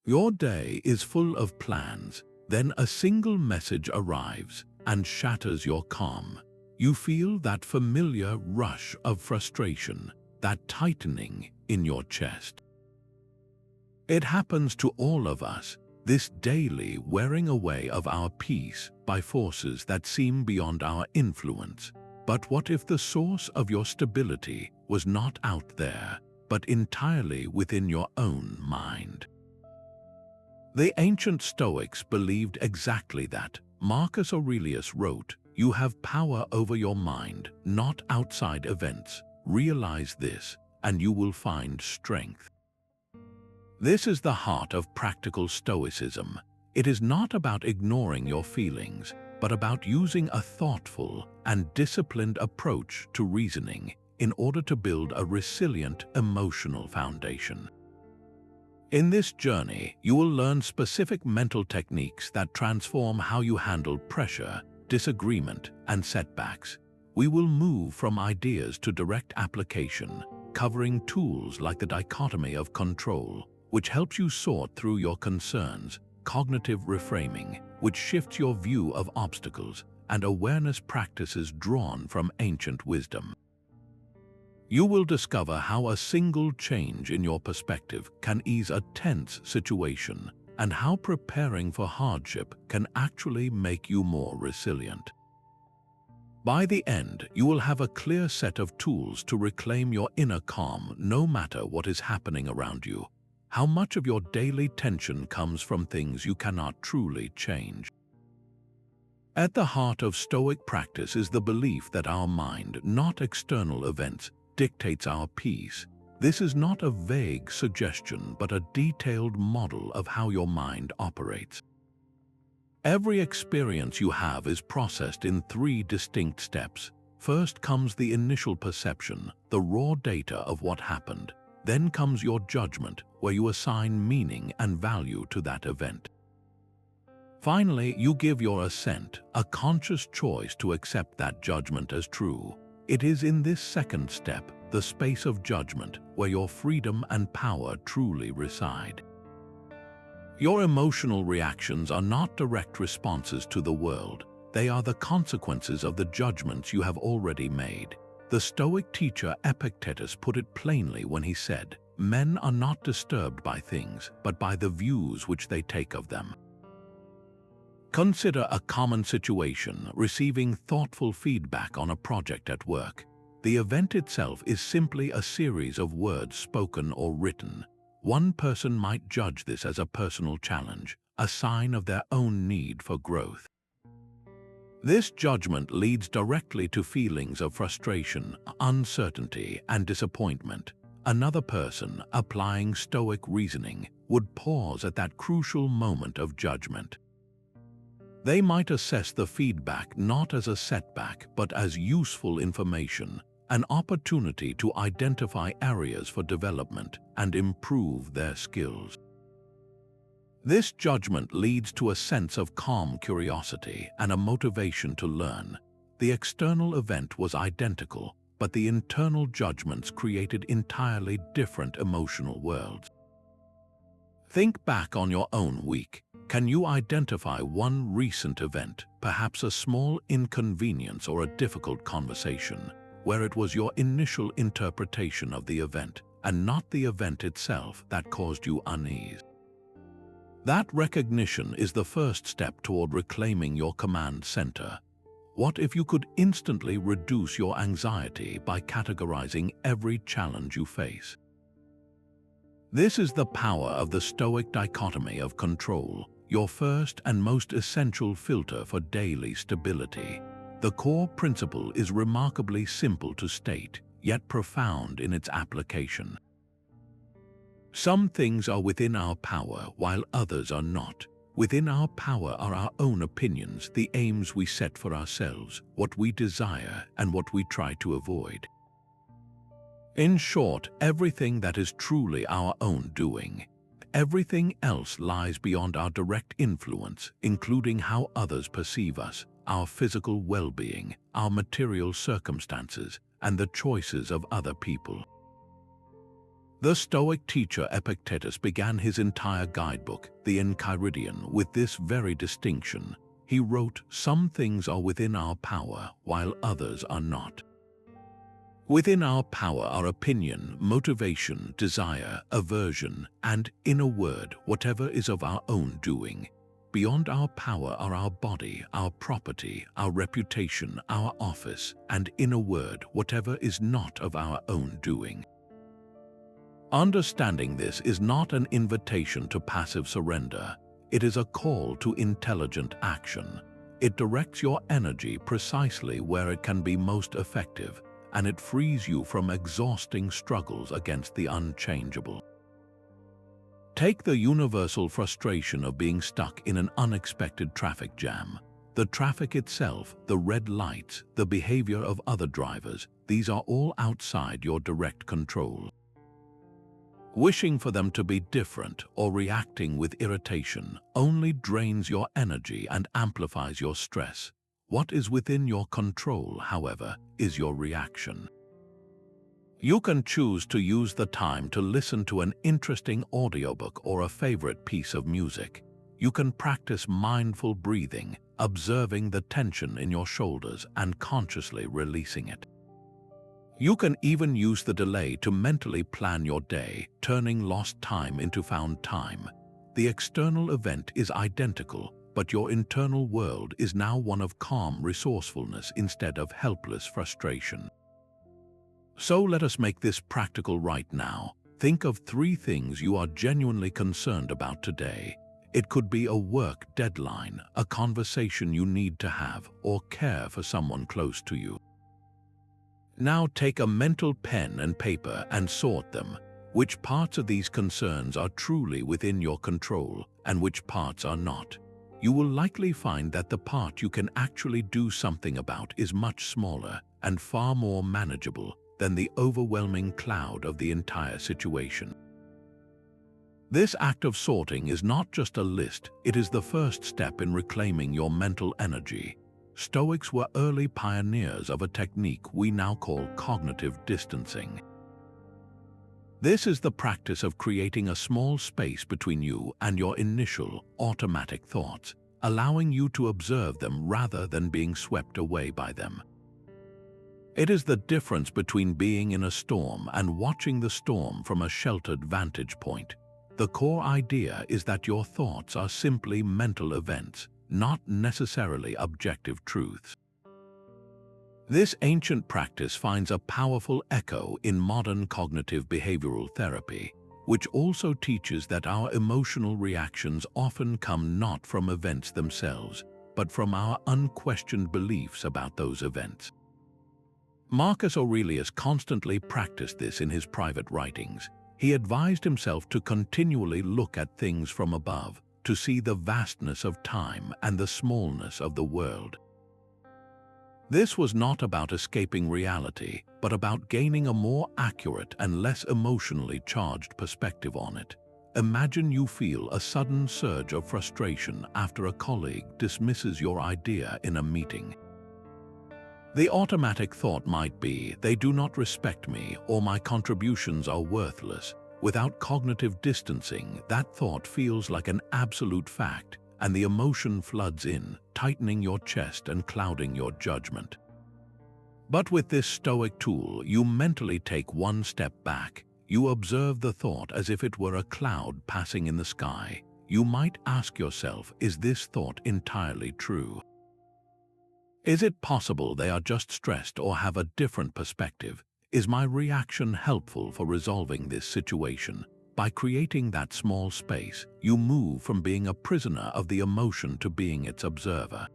Your day is full of plans, then a single message arrives and shatters your calm. You feel that familiar rush of frustration, that tightening in your chest. It happens to all of us, this daily wearing away of our peace by forces that seem beyond our influence. But what if the source of your stability was not out there, but entirely within your own mind? The ancient Stoics believed exactly that. Marcus Aurelius wrote, "You have power over your mind, not outside events. Realize this, and you will find strength." This is the heart of practical Stoicism. It is not about ignoring your feelings, but about using a thoughtful and disciplined approach to reasoning in order to build a resilient emotional foundation. In this journey, you will learn specific mental techniques that transform how you handle pressure, disagreement, and setbacks. We will move from ideas to direct application, covering tools like the Dichotomy of Control, which helps you sort through your concerns, cognitive reframing, which shifts your view of obstacles, and awareness practices drawn from ancient wisdom. You will discover how a single change in your perspective can ease a tense situation, and how preparing for hardship can actually make you more resilient. By the end, you will have a clear set of tools to reclaim your inner calm no matter what is happening around you. How much of your daily tension comes from things you cannot truly change? At the heart of Stoic practice is the belief that our mind, not external events, dictates our peace. This is not a vague suggestion, but a detailed model of how your mind operates. Every experience you have is processed in 3 distinct steps. First comes the initial perception, the raw data of what happened. Then comes your judgment, where you assign meaning and value to that event. Finally, you give your assent, a conscious choice to accept that judgment as true. It is in this second step, the space of judgment, where your freedom and power truly reside. Your emotional reactions are not direct responses to the world. They are the consequences of the judgments you have already made. The Stoic teacher Epictetus put it plainly when he said, "Men are not disturbed by things, but by the views which they take of them." Consider a common situation, receiving thoughtful feedback on a project at work. The event itself is simply a series of words spoken or written. One person might judge this as a personal challenge, a sign of their own need for growth. This judgment leads directly to feelings of frustration, uncertainty, and disappointment. Another person, applying Stoic reasoning, would pause at that crucial moment of judgment. They might assess the feedback not as a setback, but as useful information, an opportunity to identify areas for development and improve their skills. This judgment leads to a sense of calm curiosity and a motivation to learn. The external event was identical, but the internal judgments created entirely different emotional worlds. Think back on your own week. Can you identify one recent event, perhaps a small inconvenience or a difficult conversation, where it was your initial interpretation of the event and not the event itself that caused you unease? That recognition is the first step toward reclaiming your command center. What if you could instantly reduce your anxiety by categorizing every challenge you face? This is the power of the Stoic dichotomy of control, your first and most essential filter for daily stability. The core principle is remarkably simple to state, yet profound in its application. Some things are within our power, while others are not. Within our power are our own opinions, the aims we set for ourselves, what we desire, and what we try to avoid. In short, everything that is truly our own doing. Everything else lies beyond our direct influence, including how others perceive us, our physical well-being, our material circumstances, and the choices of other people. The Stoic teacher Epictetus began his entire guidebook, the Enchiridion, with this very distinction. He wrote, "Some things are within our power, while others are not." Within our power are opinion, motivation, desire, aversion, and, in a word, whatever is of our own doing. Beyond our power are our body, our property, our reputation, our office, and, in a word, whatever is not of our own doing. Understanding this is not an invitation to passive surrender. It is a call to intelligent action. It directs your energy precisely where it can be most effective, and it frees you from exhausting struggles against the unchangeable. Take the universal frustration of being stuck in an unexpected traffic jam. The traffic itself, the red lights, the behavior of other drivers, these are all outside your direct control. Wishing for them to be different or reacting with irritation only drains your energy and amplifies your stress. What is within your control, however, is your reaction. You can choose to use the time to listen to an interesting audiobook or a favorite piece of music. You can practice mindful breathing, observing the tension in your shoulders and consciously releasing it. You can even use the delay to mentally plan your day, turning lost time into found time. The external event is identical, but your internal world is now one of calm resourcefulness instead of helpless frustration. So let us make this practical right now. Think of 3 things you are genuinely concerned about today. It could be a work deadline, a conversation you need to have, or care for someone close to you. Now take a mental pen and paper and sort them. Which parts of these concerns are truly within your control, and which parts are not? You will likely find that the part you can actually do something about is much smaller and far more manageable than the overwhelming cloud of the entire situation. This act of sorting is not just a list, it is the first step in reclaiming your mental energy. Stoics were early pioneers of a technique we now call cognitive distancing. This is the practice of creating a small space between you and your initial, automatic thoughts, allowing you to observe them rather than being swept away by them. It is the difference between being in a storm and watching the storm from a sheltered vantage point. The core idea is that your thoughts are simply mental events, not necessarily objective truths. This ancient practice finds a powerful echo in modern cognitive behavioral therapy, which also teaches that our emotional reactions often come not from events themselves, but from our unquestioned beliefs about those events. Marcus Aurelius constantly practiced this in his private writings. He advised himself to continually look at things from above, to see the vastness of time and the smallness of the world. This was not about escaping reality, but about gaining a more accurate and less emotionally charged perspective on it. Imagine you feel a sudden surge of frustration after a colleague dismisses your idea in a meeting. The automatic thought might be, "They do not respect me," or "My contributions are worthless." Without cognitive distancing, that thought feels like an absolute fact, and the emotion floods in, tightening your chest and clouding your judgment. But with this Stoic tool, you mentally take one step back. You observe the thought as if it were a cloud passing in the sky. You might ask yourself, is this thought entirely true? Is it possible they are just stressed or have a different perspective? Is my reaction helpful for resolving this situation? By creating that small space, you move from being a prisoner of the emotion to being its observer.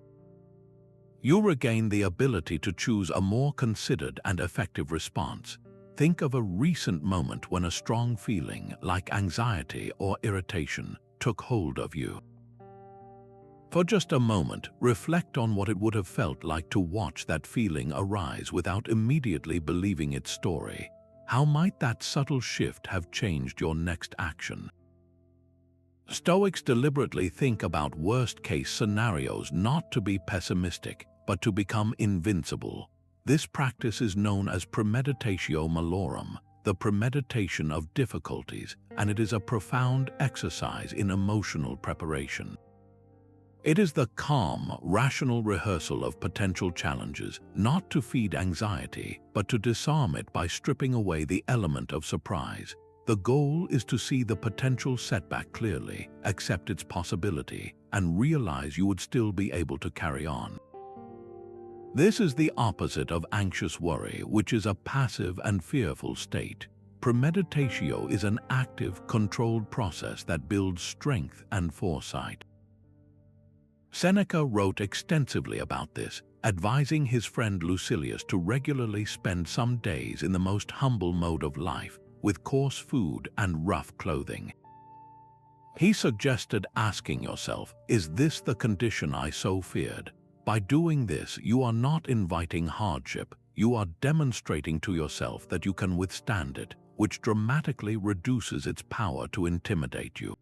You regain the ability to choose a more considered and effective response. Think of a recent moment when a strong feeling, like anxiety or irritation, took hold of you. For just a moment, reflect on what it would have felt like to watch that feeling arise without immediately believing its story. How might that subtle shift have changed your next action? Stoics deliberately think about worst-case scenarios not to be pessimistic, but to become invincible. This practice is known as Premeditatio Malorum, the Premeditation of Difficulties, and it is a profound exercise in emotional preparation. It is the calm, rational rehearsal of potential challenges, not to feed anxiety, but to disarm it by stripping away the element of surprise. The goal is to see the potential setback clearly, accept its possibility, and realize you would still be able to carry on. This is the opposite of anxious worry, which is a passive and fearful state. Premeditatio is an active, controlled process that builds strength and foresight. Seneca wrote extensively about this, advising his friend Lucilius to regularly spend some days in the most humble mode of life, with coarse food and rough clothing. He suggested asking yourself, is this the condition I so feared? By doing this, you are not inviting hardship, you are demonstrating to yourself that you can withstand it, which dramatically reduces its power to intimidate you.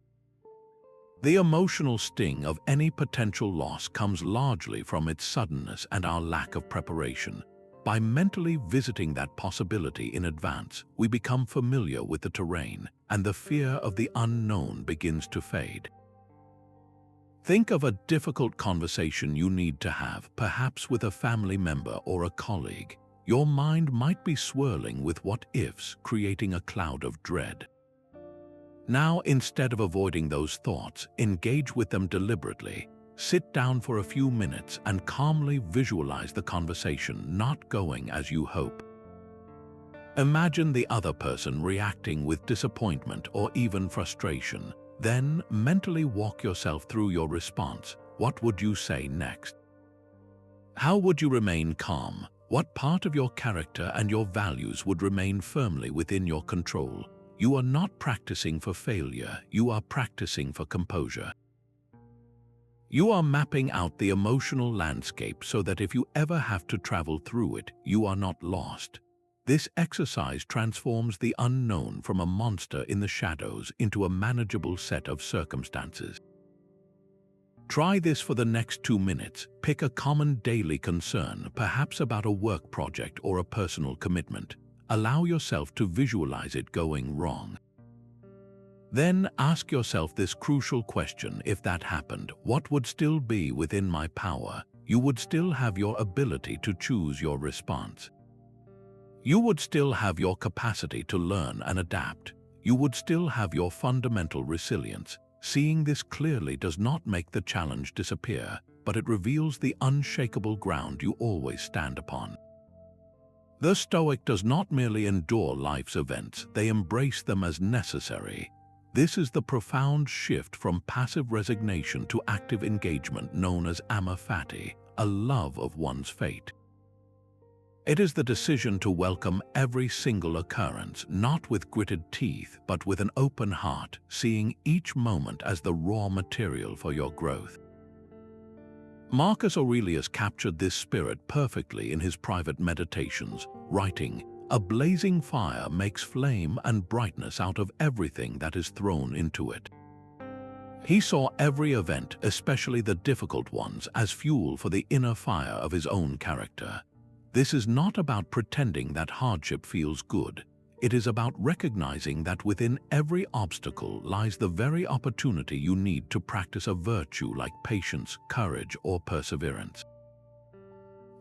The emotional sting of any potential loss comes largely from its suddenness and our lack of preparation. By mentally visiting that possibility in advance, we become familiar with the terrain, and the fear of the unknown begins to fade. Think of a difficult conversation you need to have, perhaps with a family member or a colleague. Your mind might be swirling with what-ifs, creating a cloud of dread. Now, instead of avoiding those thoughts, engage with them deliberately. Sit down for a few minutes and calmly visualize the conversation not going as you hope. Imagine the other person reacting with disappointment or even frustration. Then, mentally walk yourself through your response. What would you say next? How would you remain calm? What part of your character and your values would remain firmly within your control? You are not practicing for failure, you are practicing for composure. You are mapping out the emotional landscape so that if you ever have to travel through it, you are not lost. This exercise transforms the unknown from a monster in the shadows into a manageable set of circumstances. Try this for the next 2 minutes. Pick a common daily concern, perhaps about a work project or a personal commitment. Allow yourself to visualize it going wrong. Then ask yourself this crucial question: if that happened, what would still be within my power? You would still have your ability to choose your response. You would still have your capacity to learn and adapt. You would still have your fundamental resilience. Seeing this clearly does not make the challenge disappear, but it reveals the unshakable ground you always stand upon. The Stoic does not merely endure life's events, they embrace them as necessary. This is the profound shift from passive resignation to active engagement known as amor fati, a love of one's fate. It is the decision to welcome every single occurrence, not with gritted teeth, but with an open heart, seeing each moment as the raw material for your growth. Marcus Aurelius captured this spirit perfectly in his private meditations, writing, "A blazing fire makes flame and brightness out of everything that is thrown into it." He saw every event, especially the difficult ones, as fuel for the inner fire of his own character. This is not about pretending that hardship feels good. It is about recognizing that within every obstacle lies the very opportunity you need to practice a virtue like patience, courage, or perseverance.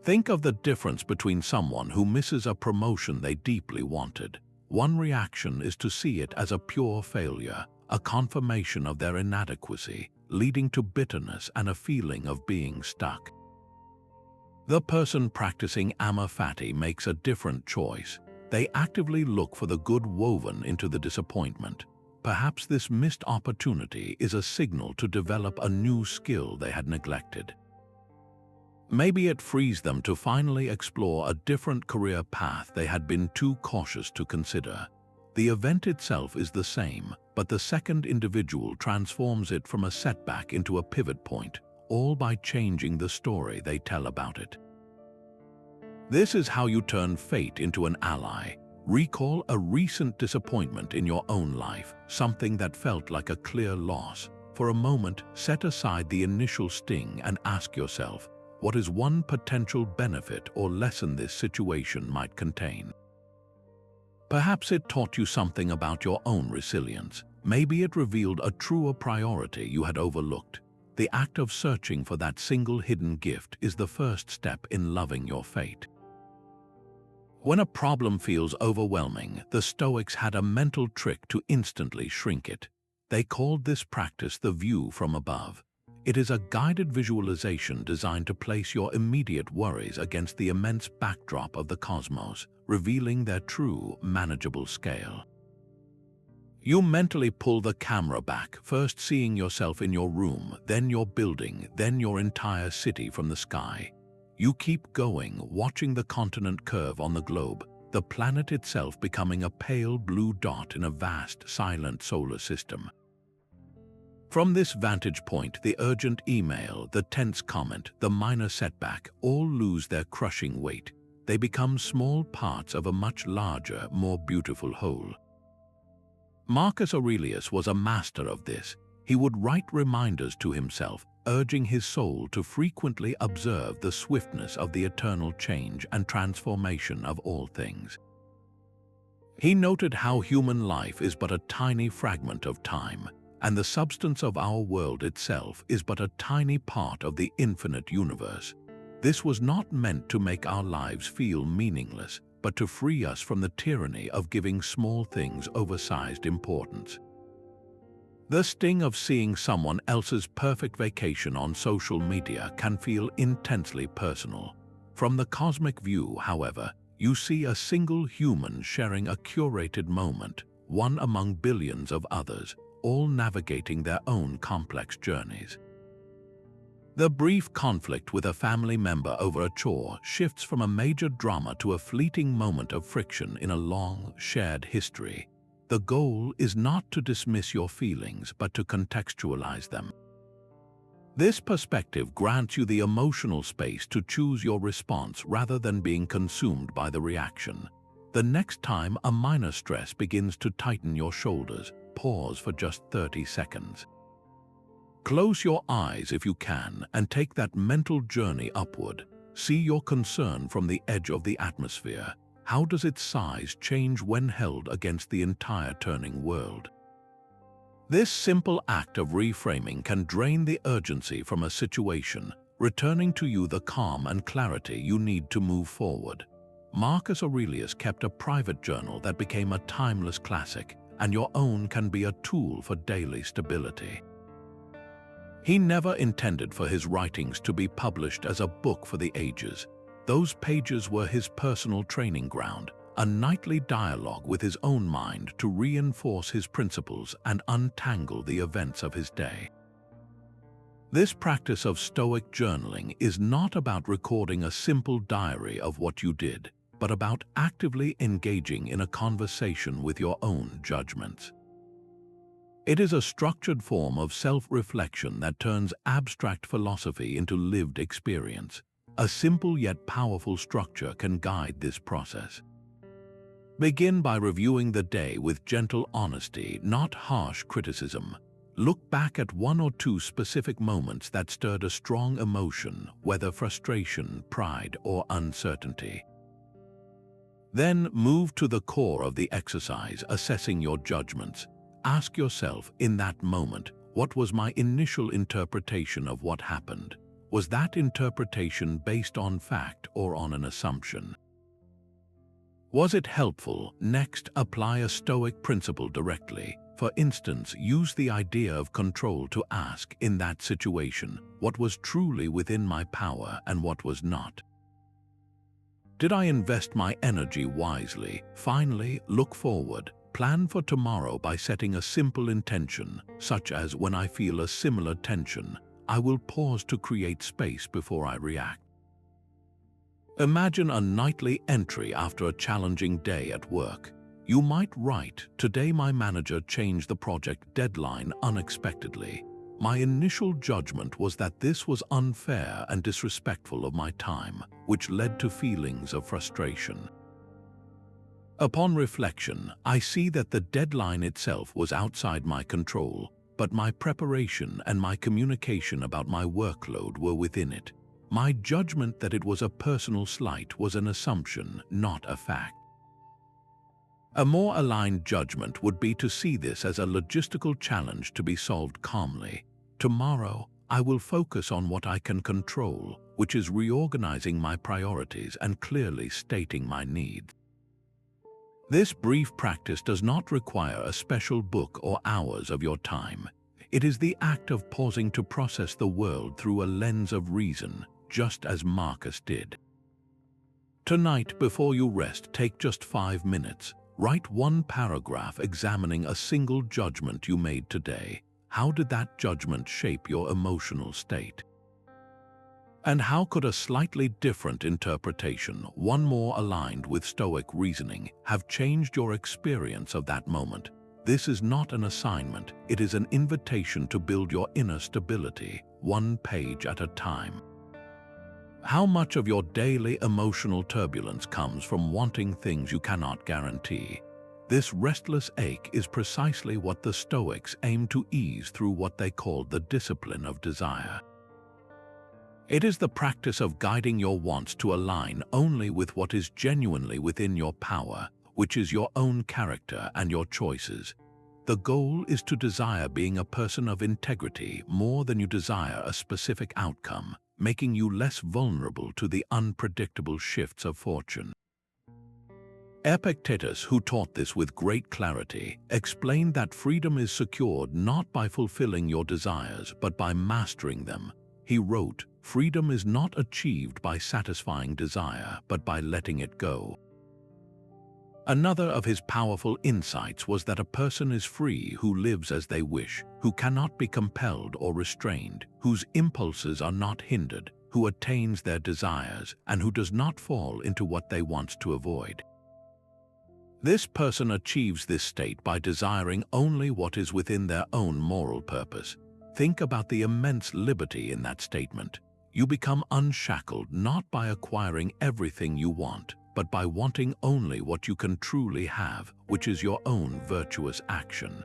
Think of the difference between someone who misses a promotion they deeply wanted. One reaction is to see it as a pure failure, a confirmation of their inadequacy, leading to bitterness and a feeling of being stuck. The person practicing amor fati makes a different choice. They actively look for the good woven into the disappointment. Perhaps this missed opportunity is a signal to develop a new skill they had neglected. Maybe it frees them to finally explore a different career path they had been too cautious to consider. The event itself is the same, but the second individual transforms it from a setback into a pivot point, all by changing the story they tell about it. This is how you turn fate into an ally. Recall a recent disappointment in your own life, something that felt like a clear loss. For a moment, set aside the initial sting and ask yourself, what is one potential benefit or lesson this situation might contain? Perhaps it taught you something about your own resilience. Maybe it revealed a truer priority you had overlooked. The act of searching for that single hidden gift is the first step in loving your fate. When a problem feels overwhelming, the Stoics had a mental trick to instantly shrink it. They called this practice the view from above. It is a guided visualization designed to place your immediate worries against the immense backdrop of the cosmos, revealing their true, manageable scale. You mentally pull the camera back, first seeing yourself in your room, then your building, then your entire city from the sky. You keep going, watching the continent curve on the globe, the planet itself becoming a pale blue dot in a vast, silent solar system. From this vantage point, the urgent email, the tense comment, the minor setback all lose their crushing weight. They become small parts of a much larger, more beautiful whole. Marcus Aurelius was a master of this. He would write reminders to himself, urging his soul to frequently observe the swiftness of the eternal change and transformation of all things. He noted how human life is but a tiny fragment of time, and the substance of our world itself is but a tiny part of the infinite universe. This was not meant to make our lives feel meaningless, but to free us from the tyranny of giving small things oversized importance. The sting of seeing someone else's perfect vacation on social media can feel intensely personal. From the cosmic view, however, you see a single human sharing a curated moment, one among billions of others, all navigating their own complex journeys. The brief conflict with a family member over a chore shifts from a major drama to a fleeting moment of friction in a long, shared history. The goal is not to dismiss your feelings, but to contextualize them. This perspective grants you the emotional space to choose your response rather than being consumed by the reaction. The next time a minor stress begins to tighten your shoulders, pause for just 30 seconds. Close your eyes if you can and take that mental journey upward. See your concern from the edge of the atmosphere. How does its size change when held against the entire turning world? This simple act of reframing can drain the urgency from a situation, returning to you the calm and clarity you need to move forward. Marcus Aurelius kept a private journal that became a timeless classic, and your own can be a tool for daily stability. He never intended for his writings to be published as a book for the ages. Those pages were his personal training ground, a nightly dialogue with his own mind to reinforce his principles and untangle the events of his day. This practice of Stoic journaling is not about recording a simple diary of what you did, but about actively engaging in a conversation with your own judgments. It is a structured form of self-reflection that turns abstract philosophy into lived experience. A simple yet powerful structure can guide this process. Begin by reviewing the day with gentle honesty, not harsh criticism. Look back at one or two specific moments that stirred a strong emotion, whether frustration, pride, or uncertainty. Then move to the core of the exercise, assessing your judgments. Ask yourself, in that moment, what was my initial interpretation of what happened? Was that interpretation based on fact or on an assumption? Was it helpful? Next, apply a Stoic principle directly. For instance, use the idea of control to ask, in that situation, what was truly within my power and what was not? Did I invest my energy wisely? Finally, look forward. Plan for tomorrow by setting a simple intention, such as when I feel a similar tension, I will pause to create space before I react. Imagine a nightly entry after a challenging day at work. You might write, "Today my manager changed the project deadline unexpectedly. My initial judgment was that this was unfair and disrespectful of my time, which led to feelings of frustration. Upon reflection, I see that the deadline itself was outside my control, but my preparation and my communication about my workload were within it. My judgment that it was a personal slight was an assumption, not a fact." A more aligned judgment would be to see this as a logistical challenge to be solved calmly. Tomorrow, I will focus on what I can control, which is reorganizing my priorities and clearly stating my needs. This brief practice does not require a special book or hours of your time. It is the act of pausing to process the world through a lens of reason, just as Marcus did. Tonight, before you rest, take just 5 minutes. Write one paragraph examining a single judgment you made today. How did that judgment shape your emotional state? And how could a slightly different interpretation, one more aligned with Stoic reasoning, have changed your experience of that moment? This is not an assignment, it is an invitation to build your inner stability, one page at a time. How much of your daily emotional turbulence comes from wanting things you cannot guarantee? This restless ache is precisely what the Stoics aim to ease through what they called the discipline of desire. It is the practice of guiding your wants to align only with what is genuinely within your power, which is your own character and your choices. The goal is to desire being a person of integrity more than you desire a specific outcome, making you less vulnerable to the unpredictable shifts of fortune. Epictetus, who taught this with great clarity, explained that freedom is secured not by fulfilling your desires but by mastering them. He wrote, "Freedom is not achieved by satisfying desire but by letting it go." Another of his powerful insights was that a person is free who lives as they wish, who cannot be compelled or restrained, whose impulses are not hindered, who attains their desires, and who does not fall into what they want to avoid. This person achieves this state by desiring only what is within their own moral purpose. Think about the immense liberty in that statement. You become unshackled not by acquiring everything you want, but by wanting only what you can truly have, which is your own virtuous action.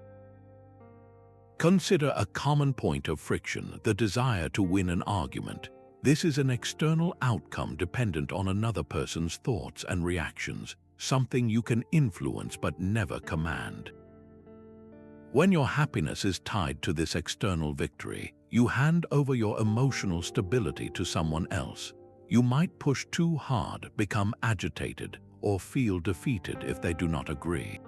Consider a common point of friction, the desire to win an argument. This is an external outcome dependent on another person's thoughts and reactions, something you can influence but never command. When your happiness is tied to this external victory, you hand over your emotional stability to someone else. You might push too hard, become agitated, or feel defeated if they do not agree.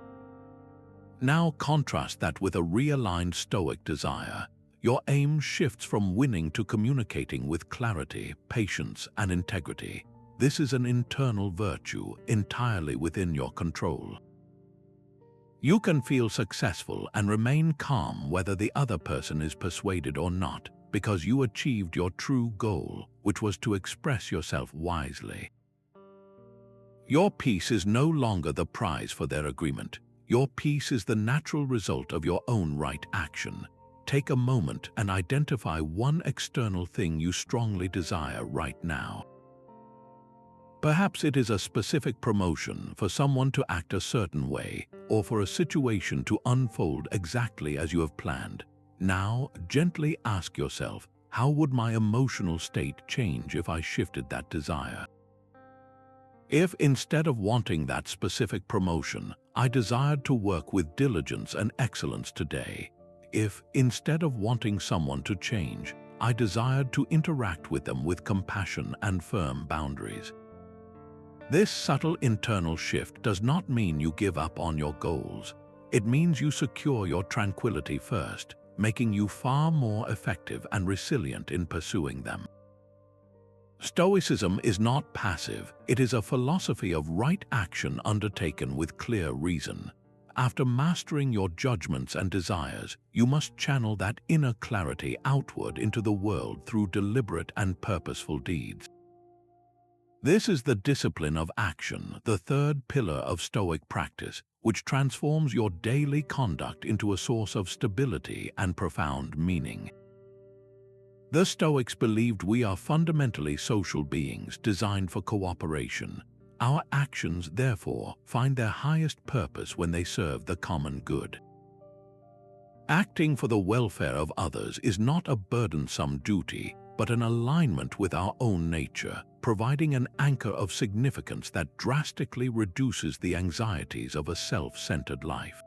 Now contrast that with a realigned Stoic desire. Your aim shifts from winning to communicating with clarity, patience, and integrity. This is an internal virtue entirely within your control. You can feel successful and remain calm whether the other person is persuaded or not, because you achieved your true goal, which was to express yourself wisely. Your peace is no longer the prize for their agreement. Your peace is the natural result of your own right action. Take a moment and identify one external thing you strongly desire right now. Perhaps it is a specific promotion, for someone to act a certain way, or for a situation to unfold exactly as you have planned. Now, gently ask yourself, how would my emotional state change if I shifted that desire? If instead of wanting that specific promotion, I desired to work with diligence and excellence today? If, instead of wanting someone to change, I desired to interact with them with compassion and firm boundaries? This subtle internal shift does not mean you give up on your goals. It means you secure your tranquility first, making you far more effective and resilient in pursuing them. Stoicism is not passive, it is a philosophy of right action undertaken with clear reason. After mastering your judgments and desires, you must channel that inner clarity outward into the world through deliberate and purposeful deeds. This is the discipline of action, the third pillar of Stoic practice, which transforms your daily conduct into a source of stability and profound meaning. The Stoics believed we are fundamentally social beings designed for cooperation. Our actions, therefore, find their highest purpose when they serve the common good. Acting for the welfare of others is not a burdensome duty. but an alignment with our own nature, providing an anchor of significance that drastically reduces the anxieties of a self-centered life.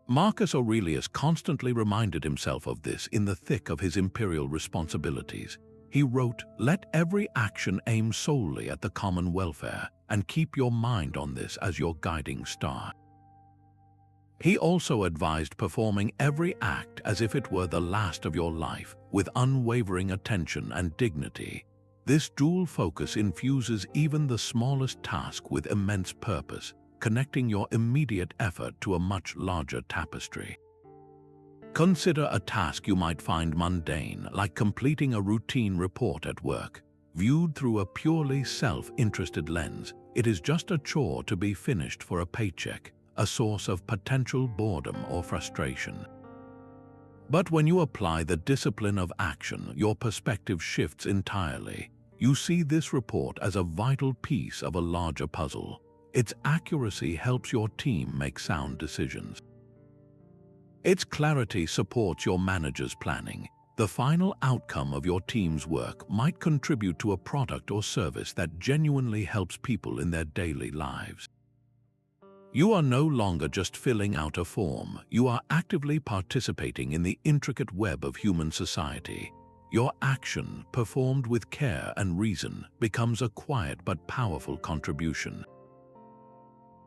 Marcus Aurelius constantly reminded himself of this in the thick of his imperial responsibilities. He wrote, "Let every action aim solely at the common welfare, and keep your mind on this as your guiding star." He also advised performing every act as if it were the last of your life, with unwavering attention and dignity. This dual focus infuses even the smallest task with immense purpose, connecting your immediate effort to a much larger tapestry. Consider a task you might find mundane, like completing a routine report at work. Viewed through a purely self-interested lens, it is just a chore to be finished for a paycheck, a source of potential boredom or frustration. But when you apply the discipline of action, your perspective shifts entirely. You see this report as a vital piece of a larger puzzle. Its accuracy helps your team make sound decisions. Its clarity supports your manager's planning. The final outcome of your team's work might contribute to a product or service that genuinely helps people in their daily lives. You are no longer just filling out a form. You are actively participating in the intricate web of human society. Your action, performed with care and reason, becomes a quiet but powerful contribution.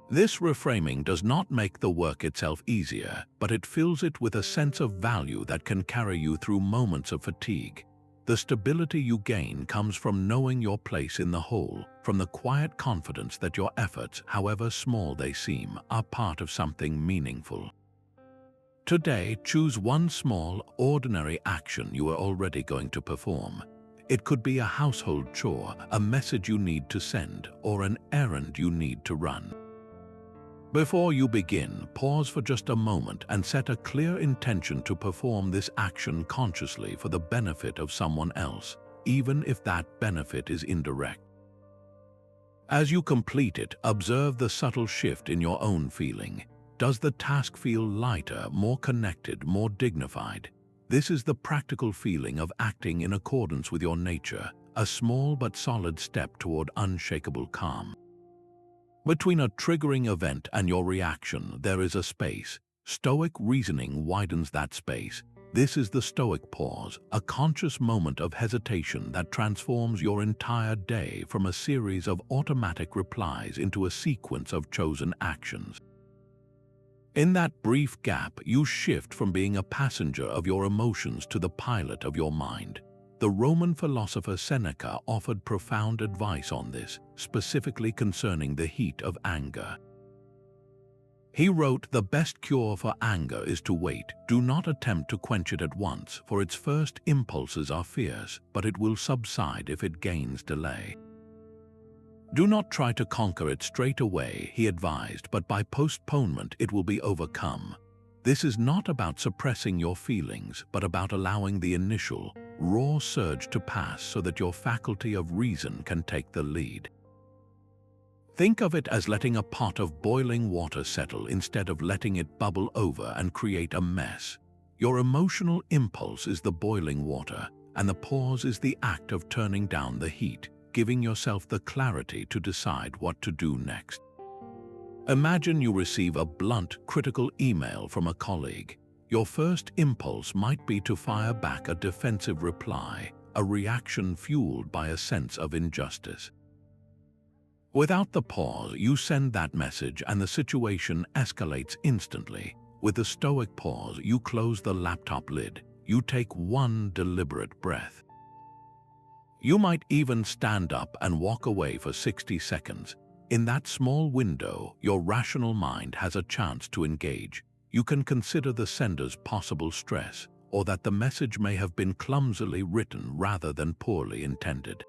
This reframing does not make the work itself easier, but it fills it with a sense of value that can carry you through moments of fatigue. The stability you gain comes from knowing your place in the whole, from the quiet confidence that your efforts, however small they seem, are part of something meaningful. Today, choose one small, ordinary action you are already going to perform. It could be a household chore, a message you need to send, or an errand you need to run. Before you begin, pause for just a moment and set a clear intention to perform this action consciously for the benefit of someone else, even if that benefit is indirect. As you complete it, observe the subtle shift in your own feeling. Does the task feel lighter, more connected, more dignified? This is the practical feeling of acting in accordance with your nature, a small but solid step toward unshakable calm. Between a triggering event and your reaction, there is a space. Stoic reasoning widens that space. This is the Stoic Pause, a conscious moment of hesitation that transforms your entire day from a series of automatic replies into a sequence of chosen actions. In that brief gap, you shift from being a passenger of your emotions to the pilot of your mind. The Roman philosopher Seneca offered profound advice on this, specifically concerning the heat of anger. He wrote, "The best cure for anger is to wait. Do not attempt to quench it at once, for its first impulses are fierce, but it will subside if it gains delay." Do not try to conquer it straight away, he advised, but by postponement it will be overcome. This is not about suppressing your feelings, but about allowing the initial, raw surge to pass so that your faculty of reason can take the lead. Think of it as letting a pot of boiling water settle instead of letting it bubble over and create a mess. Your emotional impulse is the boiling water, and the pause is the act of turning down the heat, giving yourself the clarity to decide what to do next. Imagine you receive a blunt, critical email from a colleague. Your first impulse might be to fire back a defensive reply, a reaction fueled by a sense of injustice. Without the pause, you send that message and the situation escalates instantly. With the Stoic Pause, you close the laptop lid. You take one deliberate breath. You might even stand up and walk away for 60 seconds. In that small window, your rational mind has a chance to engage. You can consider the sender's possible stress, or that the message may have been clumsily written rather than poorly intended.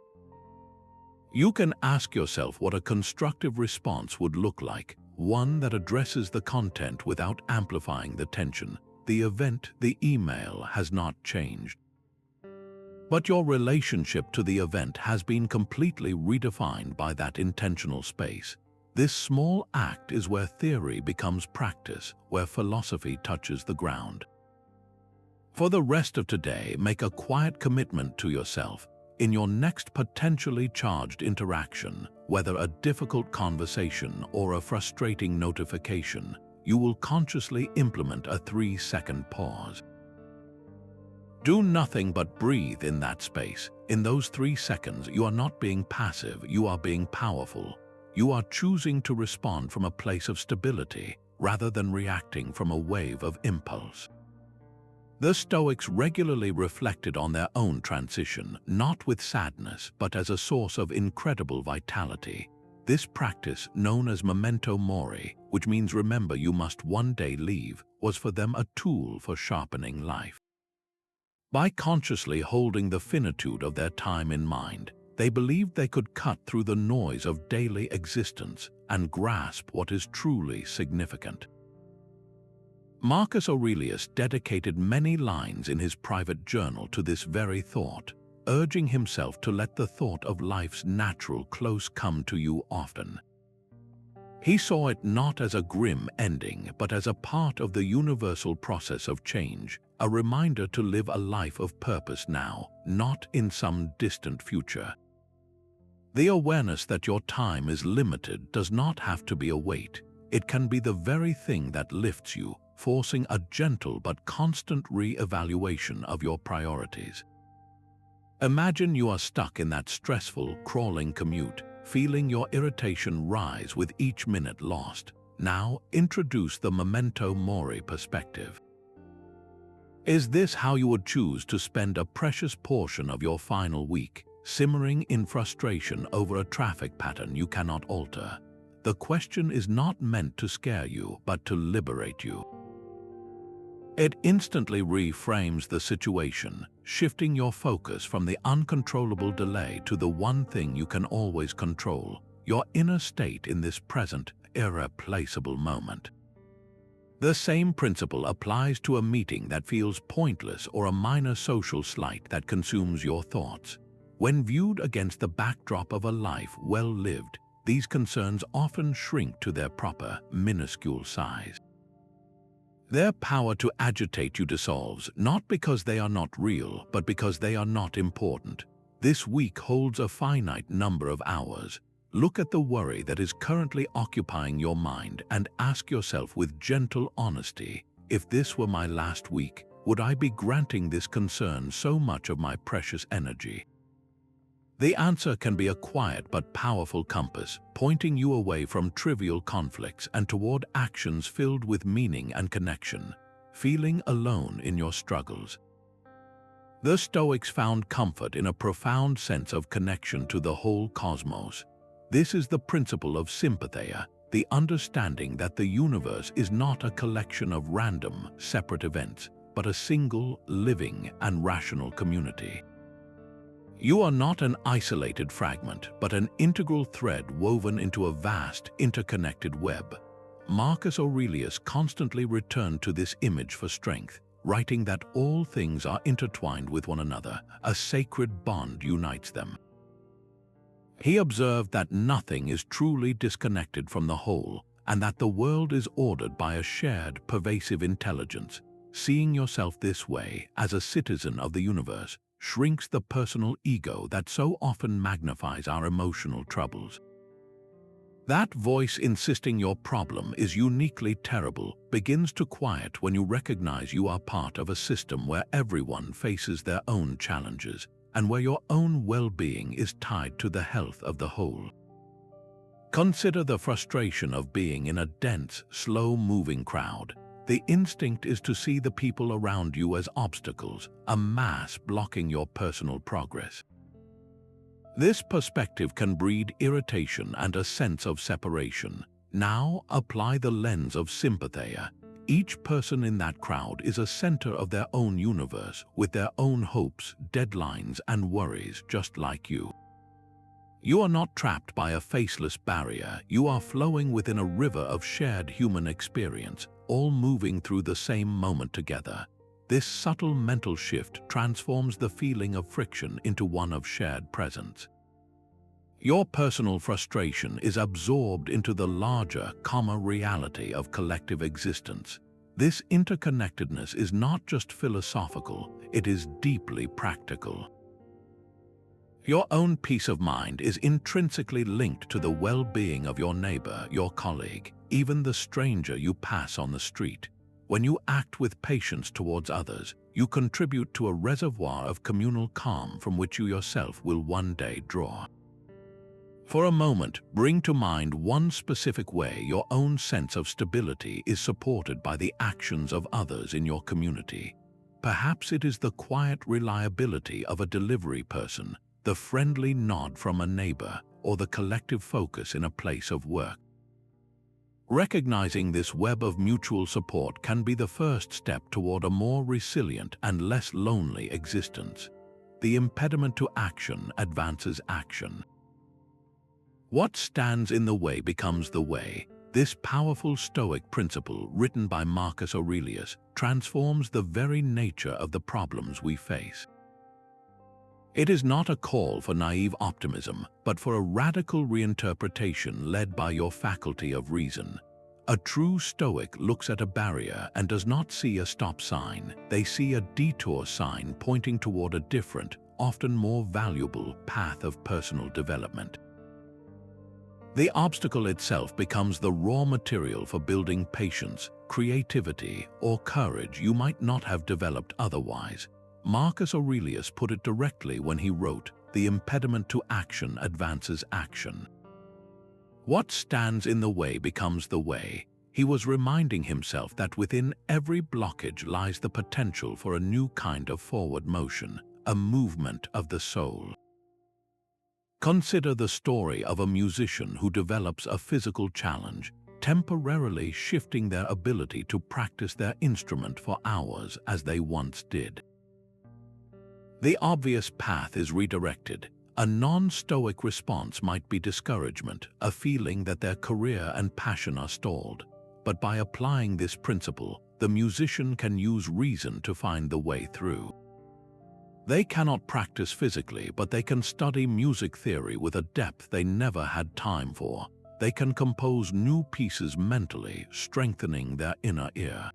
You can ask yourself what a constructive response would look like, one that addresses the content without amplifying the tension. The event, the email, has not changed. But your relationship to the event has been completely redefined by that intentional space. This small act is where theory becomes practice, where philosophy touches the ground. For the rest of today, make a quiet commitment to yourself. In your next potentially charged interaction, whether a difficult conversation or a frustrating notification, you will consciously implement a 3-second pause. Do nothing but breathe in that space. In those 3 seconds, you are not being passive, you are being powerful. You are choosing to respond from a place of stability rather than reacting from a wave of impulse. The Stoics regularly reflected on their own transition, not with sadness, but as a source of incredible vitality. This practice, known as memento mori, which means remember you must one day leave, was for them a tool for sharpening life. By consciously holding the finitude of their time in mind, they believed they could cut through the noise of daily existence and grasp what is truly significant. Marcus Aurelius dedicated many lines in his private journal to this very thought, urging himself to let the thought of life's natural close come to you often. He saw it not as a grim ending, but as a part of the universal process of change, a reminder to live a life of purpose now, not in some distant future. The awareness that your time is limited does not have to be a weight. It can be the very thing that lifts you, forcing a gentle but constant re-evaluation of your priorities. Imagine you are stuck in that stressful, crawling commute, feeling your irritation rise with each minute lost. Now, introduce the memento mori perspective. Is this how you would choose to spend a precious portion of your final week, simmering in frustration over a traffic pattern you cannot alter? The question is not meant to scare you, but to liberate you. It instantly reframes the situation, shifting your focus from the uncontrollable delay to the one thing you can always control, your inner state in this present, irreplaceable moment. The same principle applies to a meeting that feels pointless or a minor social slight that consumes your thoughts. When viewed against the backdrop of a life well lived, these concerns often shrink to their proper, minuscule size. Their power to agitate you dissolves, not because they are not real, but because they are not important. This week holds a finite number of hours. Look at the worry that is currently occupying your mind and ask yourself with gentle honesty, if this were my last week, would I be granting this concern so much of my precious energy? The answer can be a quiet but powerful compass, pointing you away from trivial conflicts and toward actions filled with meaning and connection, feeling alone in your struggles. The Stoics found comfort in a profound sense of connection to the whole cosmos. This is the principle of sympatheia, the understanding that the universe is not a collection of random, separate events, but a single, living, and rational community. You are not an isolated fragment, but an integral thread woven into a vast, interconnected web. Marcus Aurelius constantly returned to this image for strength, writing that all things are intertwined with one another, a sacred bond unites them. He observed that nothing is truly disconnected from the whole, and that the world is ordered by a shared, pervasive intelligence. Seeing yourself this way, as a citizen of the universe, shrinks the personal ego that so often magnifies our emotional troubles. That voice insisting your problem is uniquely terrible begins to quiet when you recognize you are part of a system where everyone faces their own challenges and where your own well-being is tied to the health of the whole. Consider the frustration of being in a dense, slow-moving crowd. The instinct is to see the people around you as obstacles, a mass blocking your personal progress. This perspective can breed irritation and a sense of separation. Now apply the lens of sympatheia. Each person in that crowd is a center of their own universe, with their own hopes, deadlines, and worries just like you. You are not trapped by a faceless barrier, you are flowing within a river of shared human experience, all moving through the same moment together. This subtle mental shift transforms the feeling of friction into one of shared presence. Your personal frustration is absorbed into the larger, common reality of collective existence. This interconnectedness is not just philosophical, it is deeply practical. Your own peace of mind is intrinsically linked to the well-being of your neighbor, your colleague, even the stranger you pass on the street. When you act with patience towards others, you contribute to a reservoir of communal calm from which you yourself will one day draw. For a moment, bring to mind one specific way your own sense of stability is supported by the actions of others in your community. Perhaps it is the quiet reliability of a delivery person, the friendly nod from a neighbor, or the collective focus in a place of work. Recognizing this web of mutual support can be the first step toward a more resilient and less lonely existence. The impediment to action advances action. What stands in the way becomes the way. This powerful Stoic principle, written by Marcus Aurelius, transforms the very nature of the problems we face. It is not a call for naive optimism, but for a radical reinterpretation led by your faculty of reason. A true Stoic looks at a barrier and does not see a stop sign. They see a detour sign pointing toward a different, often more valuable path of personal development. The obstacle itself becomes the raw material for building patience, creativity, or courage you might not have developed otherwise. Marcus Aurelius put it directly when he wrote, "The impediment to action advances action." What stands in the way becomes the way. He was reminding himself that within every blockage lies the potential for a new kind of forward motion, a movement of the soul. Consider the story of a musician who develops a physical challenge, temporarily shifting their ability to practice their instrument for hours as they once did. The obvious path is redirected. A non-Stoic response might be discouragement, a feeling that their career and passion are stalled. But by applying this principle, the musician can use reason to find the way through. They cannot practice physically, but they can study music theory with a depth they never had time for. They can compose new pieces mentally, strengthening their inner ear.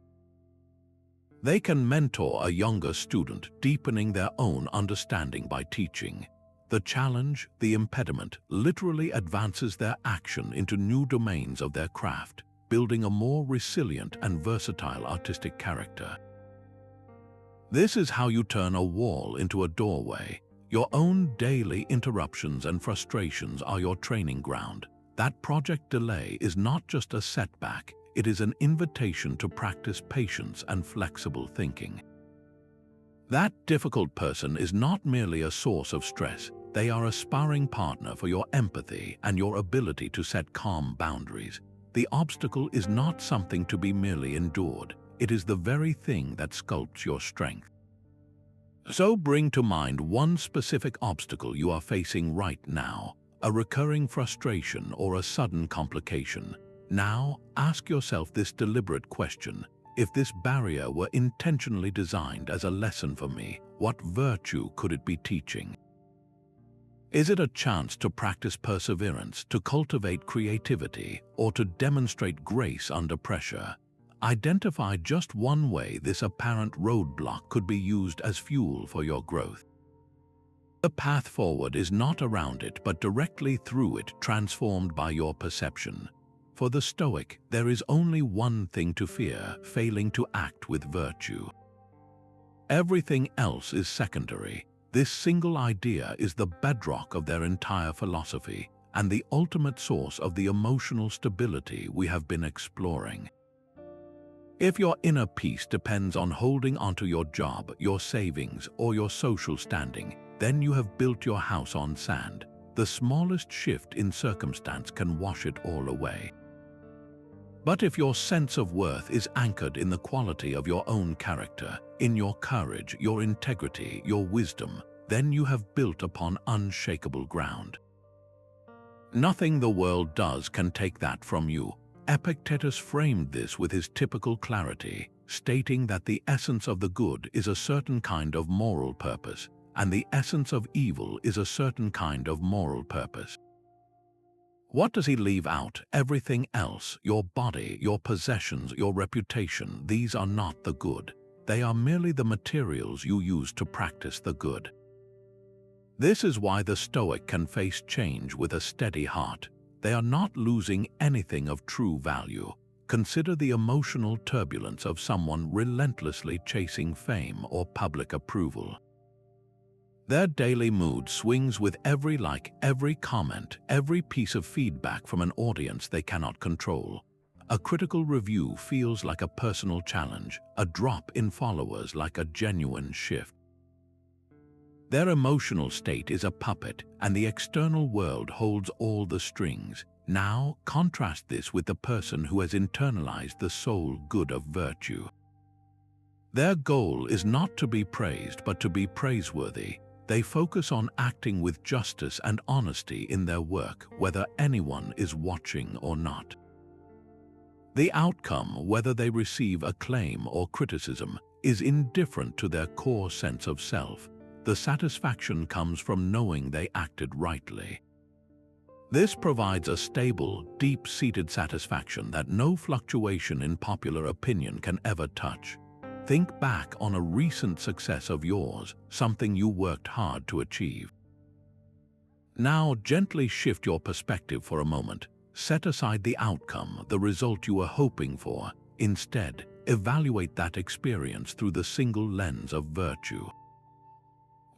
They can mentor a younger student, deepening their own understanding by teaching. The challenge, the impediment, literally advances their action into new domains of their craft, building a more resilient and versatile artistic character. This is how you turn a wall into a doorway. Your own daily interruptions and frustrations are your training ground. That project delay is not just a setback, it is an invitation to practice patience and flexible thinking. That difficult person is not merely a source of stress, they are a sparring partner for your empathy and your ability to set calm boundaries. The obstacle is not something to be merely endured, it is the very thing that sculpts your strength. So bring to mind one specific obstacle you are facing right now, a recurring frustration or a sudden complication. Now, ask yourself this deliberate question: if this barrier were intentionally designed as a lesson for me, what virtue could it be teaching? Is it a chance to practice perseverance, to cultivate creativity, or to demonstrate grace under pressure? Identify just one way this apparent roadblock could be used as fuel for your growth. The path forward is not around it, but directly through it, transformed by your perception. For the Stoic, there is only one thing to fear: failing to act with virtue. Everything else is secondary. This single idea is the bedrock of their entire philosophy and the ultimate source of the emotional stability we have been exploring. If your inner peace depends on holding onto your job, your savings, or your social standing, then you have built your house on sand. The smallest shift in circumstance can wash it all away. But if your sense of worth is anchored in the quality of your own character, in your courage, your integrity, your wisdom, then you have built upon unshakable ground. Nothing the world does can take that from you. Epictetus framed this with his typical clarity, stating that the essence of the good is a certain kind of moral purpose, and the essence of evil is a certain kind of moral purpose. What does he leave out? Everything else, your body, your possessions, your reputation. These are not the good. They are merely the materials you use to practice the good. This is why the Stoic can face change with a steady heart. They are not losing anything of true value. Consider the emotional turbulence of someone relentlessly chasing fame or public approval. Their daily mood swings with every like, every comment, every piece of feedback from an audience they cannot control. A critical review feels like a personal challenge, a drop in followers like a genuine shift. Their emotional state is a puppet, and the external world holds all the strings. Now, contrast this with the person who has internalized the sole good of virtue. Their goal is not to be praised, but to be praiseworthy. They focus on acting with justice and honesty in their work, whether anyone is watching or not. The outcome, whether they receive acclaim or criticism, is indifferent to their core sense of self. The satisfaction comes from knowing they acted rightly. This provides a stable, deep-seated satisfaction that no fluctuation in popular opinion can ever touch. Think back on a recent success of yours, something you worked hard to achieve. Now, gently shift your perspective for a moment. Set aside the outcome, the result you were hoping for. Instead, evaluate that experience through the single lens of virtue.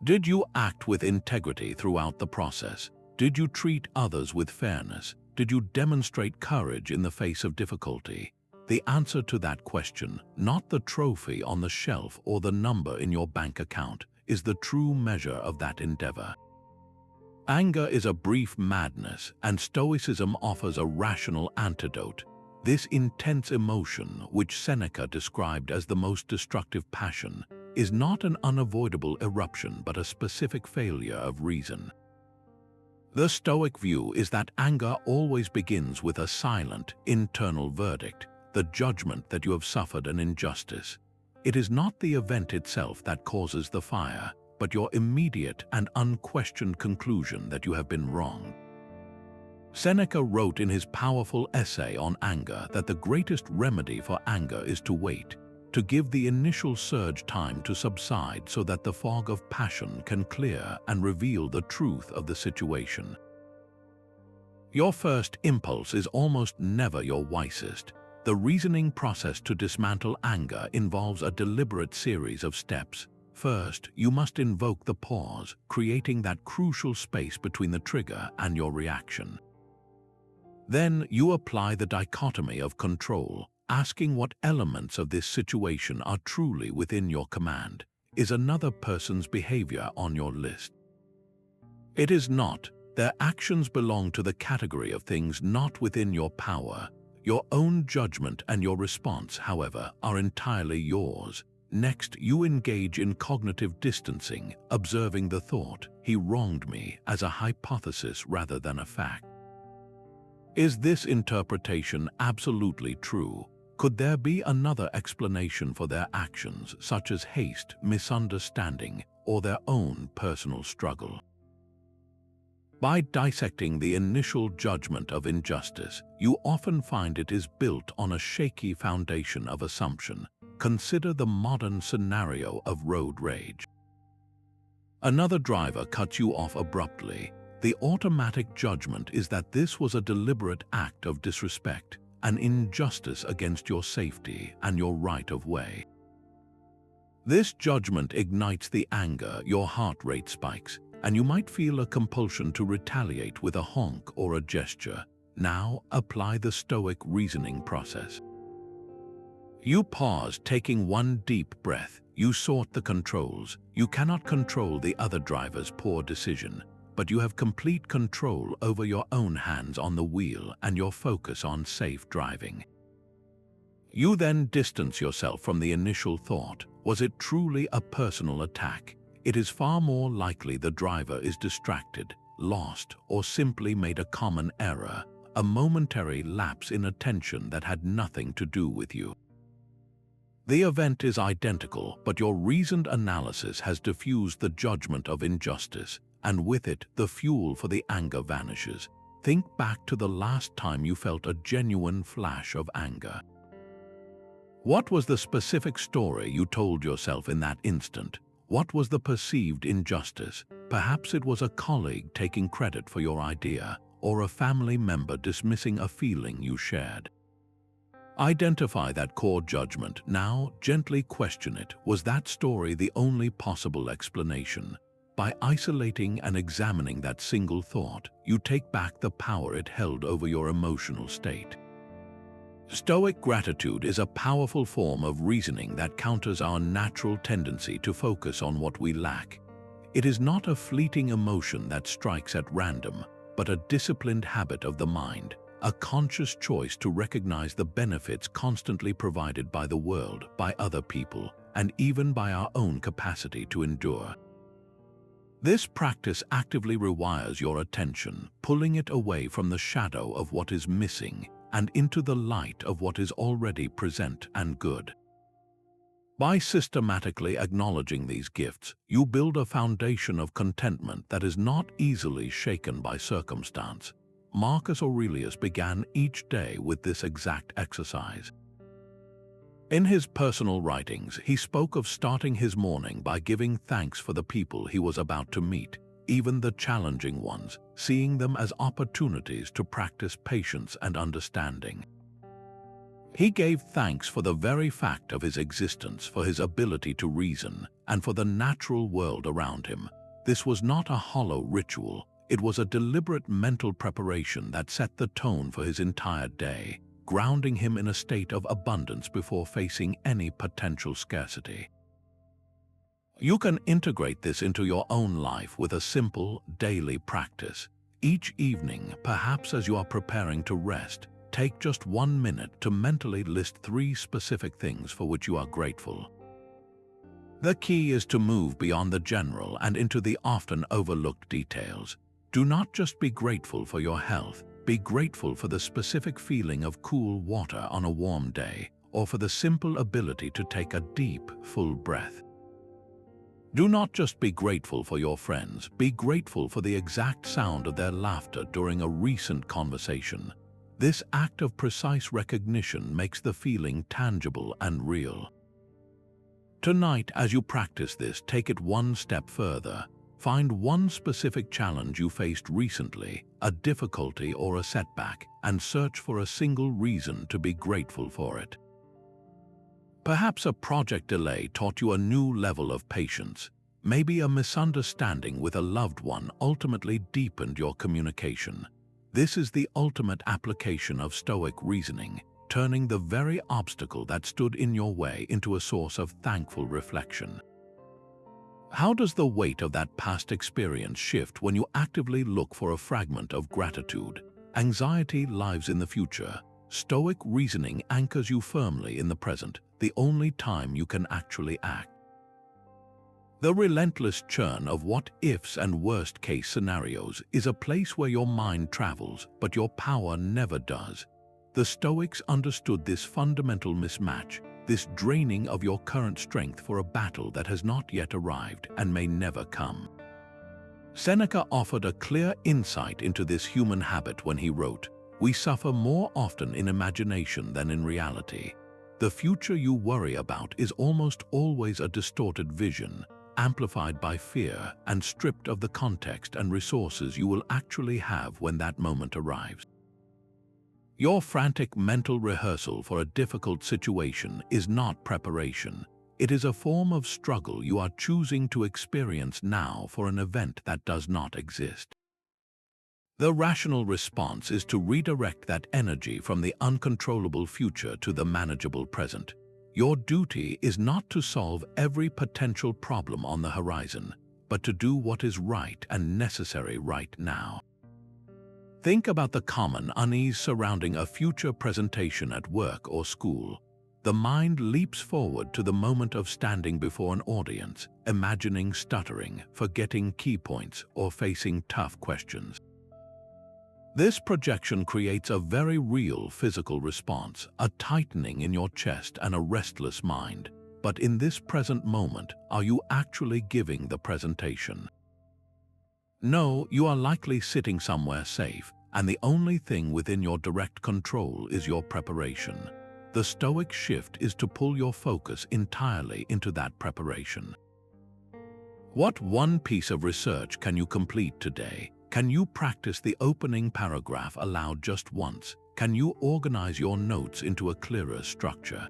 Did you act with integrity throughout the process? Did you treat others with fairness? Did you demonstrate courage in the face of difficulty? The answer to that question, not the trophy on the shelf or the number in your bank account, is the true measure of that endeavor. Anger is a brief madness, and Stoicism offers a rational antidote. This intense emotion, which Seneca described as the most destructive passion, is not an unavoidable eruption but a specific failure of reason. The Stoic view is that anger always begins with a silent, internal verdict, the judgment that you have suffered an injustice. It is not the event itself that causes the fire, but your immediate and unquestioned conclusion that you have been wronged. Seneca wrote in his powerful essay on anger that the greatest remedy for anger is to wait, to give the initial surge time to subside so that the fog of passion can clear and reveal the truth of the situation. Your first impulse is almost never your wisest. The reasoning process to dismantle anger involves a deliberate series of steps. First, you must invoke the pause, creating that crucial space between the trigger and your reaction. Then you apply the dichotomy of control, asking what elements of this situation are truly within your command. Is another person's behavior on your list? It is not. Their actions belong to the category of things not within your power. Your own judgment and your response, however, are entirely yours. Next, you engage in cognitive distancing, observing the thought, "He wronged me," as a hypothesis rather than a fact. Is this interpretation absolutely true? Could there be another explanation for their actions, such as haste, misunderstanding, or their own personal struggle? By dissecting the initial judgment of injustice, you often find it is built on a shaky foundation of assumption. Consider the modern scenario of road rage. Another driver cuts you off abruptly. The automatic judgment is that this was a deliberate act of disrespect, an injustice against your safety and your right of way. This judgment ignites the anger, your heart rate spikes, and you might feel a compulsion to retaliate with a honk or a gesture. Now, apply the Stoic reasoning process. You pause, taking one deep breath. You sort the controls. You cannot control the other driver's poor decision, but you have complete control over your own hands on the wheel and your focus on safe driving. You then distance yourself from the initial thought. Was it truly a personal attack? It is far more likely the driver is distracted, lost, or simply made a common error, a momentary lapse in attention that had nothing to do with you. The event is identical, but your reasoned analysis has diffused the judgment of injustice, and with it, the fuel for the anger vanishes. Think back to the last time you felt a genuine flash of anger. What was the specific story you told yourself in that instant? What was the perceived injustice? Perhaps it was a colleague taking credit for your idea, or a family member dismissing a feeling you shared. Identify that core judgment. Now, gently question it. Was that story the only possible explanation? By isolating and examining that single thought, you take back the power it held over your emotional state. Stoic gratitude is a powerful form of reasoning that counters our natural tendency to focus on what we lack. It is not a fleeting emotion that strikes at random, but a disciplined habit of the mind, a conscious choice to recognize the benefits constantly provided by the world, by other people, and even by our own capacity to endure. This practice actively rewires your attention, pulling it away from the shadow of what is missing and into the light of what is already present and good. By systematically acknowledging these gifts, you build a foundation of contentment that is not easily shaken by circumstance. Marcus Aurelius began each day with this exact exercise. In his personal writings, he spoke of starting his morning by giving thanks for the people he was about to meet, even the challenging ones, seeing them as opportunities to practice patience and understanding. He gave thanks for the very fact of his existence, for his ability to reason, and for the natural world around him. This was not a hollow ritual. It was a deliberate mental preparation that set the tone for his entire day, grounding him in a state of abundance before facing any potential scarcity. You can integrate this into your own life with a simple, daily practice. Each evening, perhaps as you are preparing to rest, take just 1 minute to mentally list 3 specific things for which you are grateful. The key is to move beyond the general and into the often overlooked details. Do not just be grateful for your health. Be grateful for the specific feeling of cool water on a warm day, or for the simple ability to take a deep, full breath. Do not just be grateful for your friends. Be grateful for the exact sound of their laughter during a recent conversation. This act of precise recognition makes the feeling tangible and real. Tonight, as you practice this, take it one step further. Find one specific challenge you faced recently, a difficulty or a setback, and search for a single reason to be grateful for it. Perhaps a project delay taught you a new level of patience. Maybe a misunderstanding with a loved one ultimately deepened your communication. This is the ultimate application of Stoic reasoning, turning the very obstacle that stood in your way into a source of thankful reflection. How does the weight of that past experience shift when you actively look for a fragment of gratitude? Anxiety lives in the future. Stoic reasoning anchors you firmly in the present, the only time you can actually act. The relentless churn of what-ifs and worst-case scenarios is a place where your mind travels, but your power never does. The Stoics understood this fundamental mismatch, this draining of your current strength for a battle that has not yet arrived and may never come. Seneca offered a clear insight into this human habit when he wrote, "We suffer more often in imagination than in reality. The future you worry about is almost always a distorted vision, amplified by fear and stripped of the context and resources you will actually have when that moment arrives." Your frantic mental rehearsal for a difficult situation is not preparation. It is a form of struggle you are choosing to experience now for an event that does not exist. The rational response is to redirect that energy from the uncontrollable future to the manageable present. Your duty is not to solve every potential problem on the horizon, but to do what is right and necessary right now. Think about the common unease surrounding a future presentation at work or school. The mind leaps forward to the moment of standing before an audience, imagining stuttering, forgetting key points, or facing tough questions. This projection creates a very real physical response, a tightening in your chest and a restless mind. But in this present moment, are you actually giving the presentation? No, you are likely sitting somewhere safe, and the only thing within your direct control is your preparation. The Stoic shift is to pull your focus entirely into that preparation. What one piece of research can you complete today? Can you practice the opening paragraph aloud just once? Can you organize your notes into a clearer structure?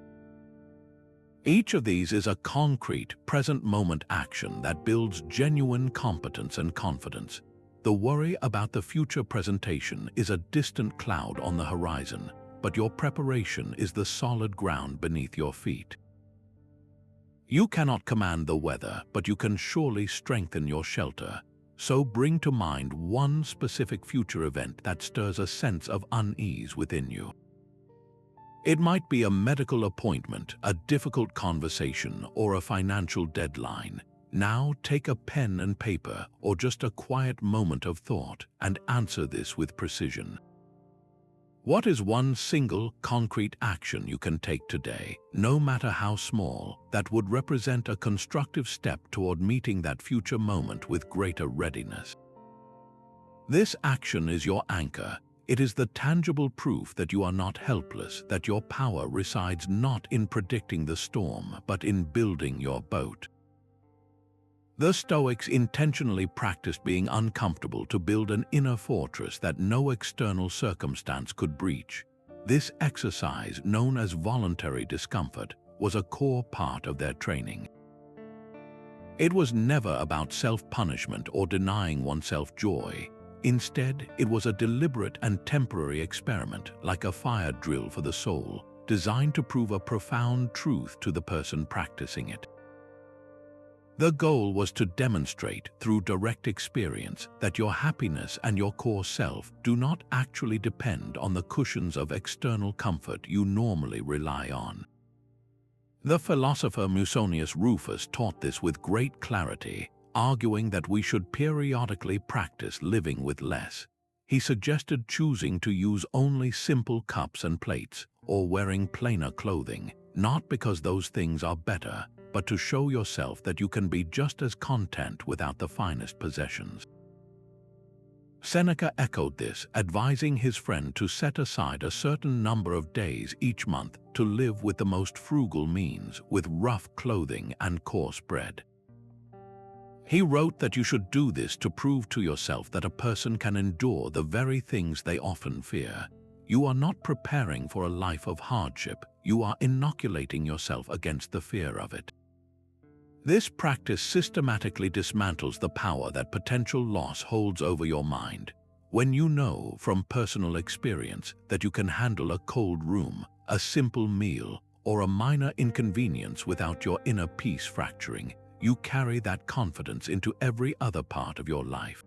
Each of these is a concrete, present-moment action that builds genuine competence and confidence. The worry about the future presentation is a distant cloud on the horizon, but your preparation is the solid ground beneath your feet. You cannot command the weather, but you can surely strengthen your shelter. So bring to mind one specific future event that stirs a sense of unease within you. It might be a medical appointment, a difficult conversation, or a financial deadline. Now take a pen and paper, or just a quiet moment of thought, and answer this with precision. What is one single, concrete action you can take today, no matter how small, that would represent a constructive step toward meeting that future moment with greater readiness? This action is your anchor. It is the tangible proof that you are not helpless, that your power resides not in predicting the storm, but in building your boat. The Stoics intentionally practiced being uncomfortable to build an inner fortress that no external circumstance could breach. This exercise, known as voluntary discomfort, was a core part of their training. It was never about self-punishment or denying oneself joy. Instead, it was a deliberate and temporary experiment, like a fire drill for the soul, designed to prove a profound truth to the person practicing it. The goal was to demonstrate, through direct experience, that your happiness and your core self do not actually depend on the cushions of external comfort you normally rely on. The philosopher Musonius Rufus taught this with great clarity, arguing that we should periodically practice living with less. He suggested choosing to use only simple cups and plates, or wearing plainer clothing, not because those things are better, but to show yourself that you can be just as content without the finest possessions. Seneca echoed this, advising his friend to set aside a certain number of days each month to live with the most frugal means, with rough clothing and coarse bread. He wrote that you should do this to prove to yourself that a person can endure the very things they often fear. You are not preparing for a life of hardship, you are inoculating yourself against the fear of it. This practice systematically dismantles the power that potential loss holds over your mind. When you know from personal experience that you can handle a cold room, a simple meal, or a minor inconvenience without your inner peace fracturing, you carry that confidence into every other part of your life.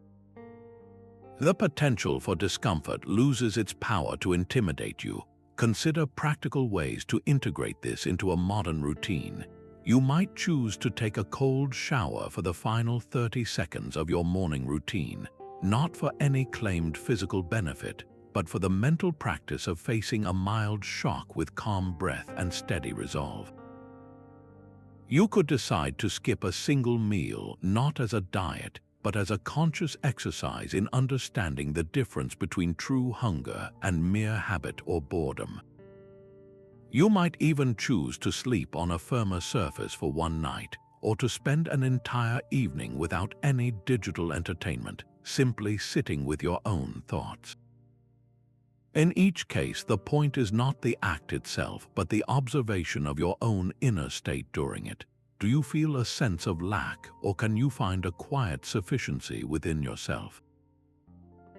The potential for discomfort loses its power to intimidate you. Consider practical ways to integrate this into a modern routine. You might choose to take a cold shower for the final 30 seconds of your morning routine, not for any claimed physical benefit, but for the mental practice of facing a mild shock with calm breath and steady resolve. You could decide to skip a single meal, not as a diet, but as a conscious exercise in understanding the difference between true hunger and mere habit or boredom. You might even choose to sleep on a firmer surface for one night, or to spend an entire evening without any digital entertainment, simply sitting with your own thoughts. In each case, the point is not the act itself, but the observation of your own inner state during it. Do you feel a sense of lack, or can you find a quiet sufficiency within yourself?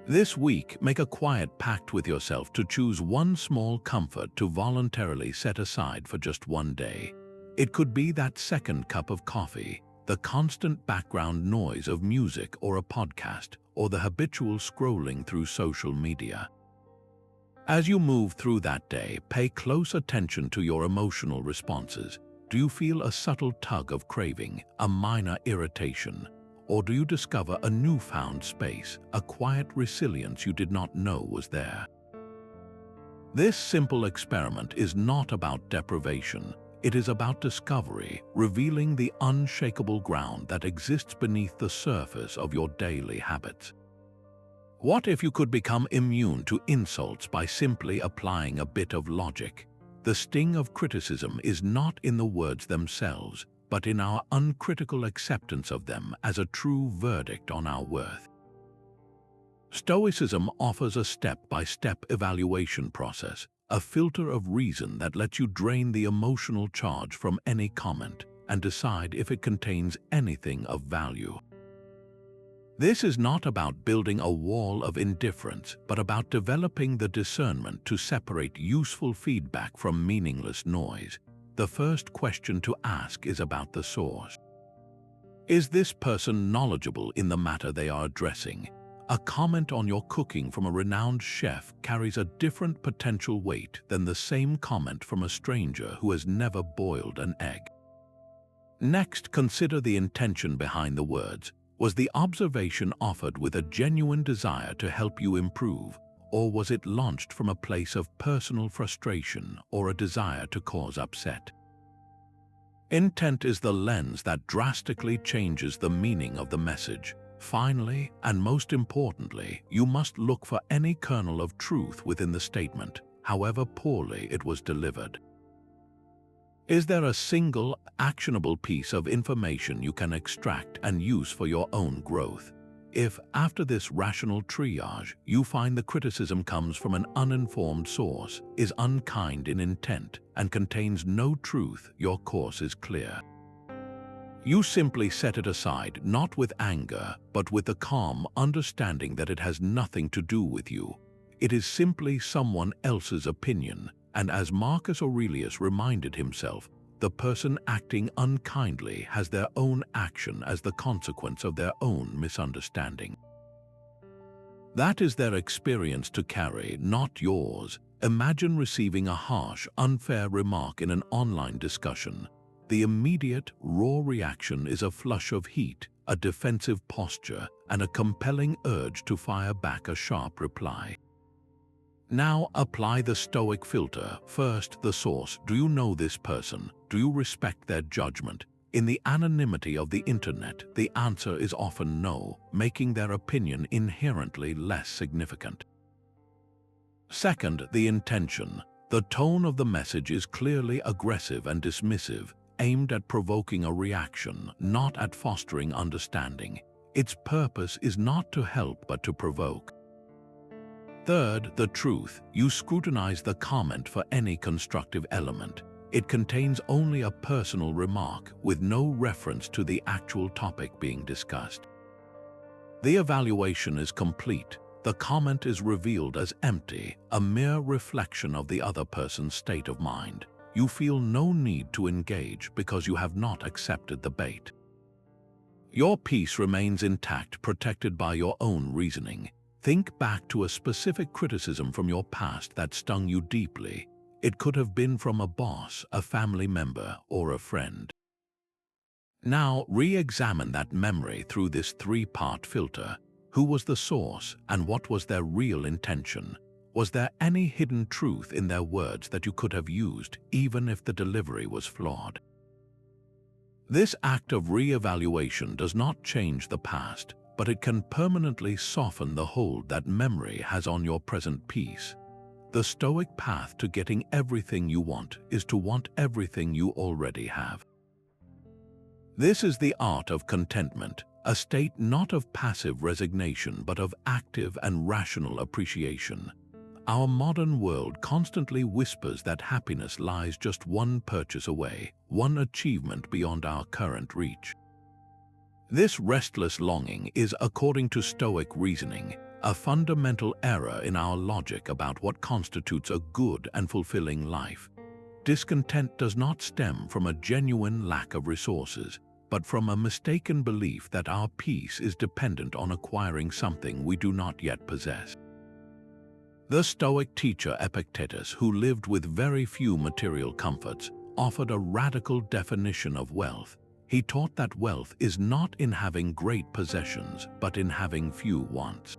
This week, make a quiet pact with yourself to choose one small comfort to voluntarily set aside for just one day. It could be that second cup of coffee, the constant background noise of music or a podcast, or the habitual scrolling through social media. As you move through that day, pay close attention to your emotional responses. Do you feel a subtle tug of craving, a minor irritation? Or do you discover a newfound space, a quiet resilience you did not know was there? This simple experiment is not about deprivation. It is about discovery, revealing the unshakable ground that exists beneath the surface of your daily habits. What if you could become immune to insults by simply applying a bit of logic? The sting of criticism is not in the words themselves, but in our uncritical acceptance of them as a true verdict on our worth. Stoicism offers a step-by-step evaluation process, a filter of reason that lets you drain the emotional charge from any comment and decide if it contains anything of value. This is not about building a wall of indifference, but about developing the discernment to separate useful feedback from meaningless noise. The first question to ask is about the source. Is this person knowledgeable in the matter they are addressing? A comment on your cooking from a renowned chef carries a different potential weight than the same comment from a stranger who has never boiled an egg. Next, consider the intention behind the words. Was the observation offered with a genuine desire to help you improve, or was it launched from a place of personal frustration or a desire to cause upset? Intent is the lens that drastically changes the meaning of the message. Finally, and most importantly, you must look for any kernel of truth within the statement, however poorly it was delivered. Is there a single, actionable piece of information you can extract and use for your own growth? If, after this rational triage, you find the criticism comes from an uninformed source, is unkind in intent, and contains no truth, your course is clear. You simply set it aside, not with anger, but with the calm understanding that it has nothing to do with you. It is simply someone else's opinion, and as Marcus Aurelius reminded himself, the person acting unkindly has their own action as the consequence of their own misunderstanding. That is their experience to carry, not yours. Imagine receiving a harsh, unfair remark in an online discussion. The immediate, raw reaction is a flush of heat, a defensive posture, and a compelling urge to fire back a sharp reply. Now apply the Stoic filter. First, the source. Do you know this person? Do you respect their judgment? In the anonymity of the internet, the answer is often no, making their opinion inherently less significant. Second, the intention. The tone of the message is clearly aggressive and dismissive, aimed at provoking a reaction, not at fostering understanding. Its purpose is not to help but to provoke. Third, the truth. You scrutinize the comment for any constructive element. It contains only a personal remark with no reference to the actual topic being discussed. The evaluation is complete. The comment is revealed as empty, a mere reflection of the other person's state of mind. You feel no need to engage because you have not accepted the bait. Your peace remains intact, protected by your own reasoning. Think back to a specific criticism from your past that stung you deeply. It could have been from a boss, a family member, or a friend. Now, re-examine that memory through this three-part filter. Who was the source, and what was their real intention? Was there any hidden truth in their words that you could have used, even if the delivery was flawed? This act of re-evaluation does not change the past, but it can permanently soften the hold that memory has on your present peace. The Stoic path to getting everything you want is to want everything you already have. This is the art of contentment, a state not of passive resignation but of active and rational appreciation. Our modern world constantly whispers that happiness lies just one purchase away, one achievement beyond our current reach. This restless longing is, according to Stoic reasoning, a fundamental error in our logic about what constitutes a good and fulfilling life. Discontent does not stem from a genuine lack of resources, but from a mistaken belief that our peace is dependent on acquiring something we do not yet possess. The Stoic teacher Epictetus, who lived with very few material comforts, offered a radical definition of wealth. He taught that wealth is not in having great possessions, but in having few wants.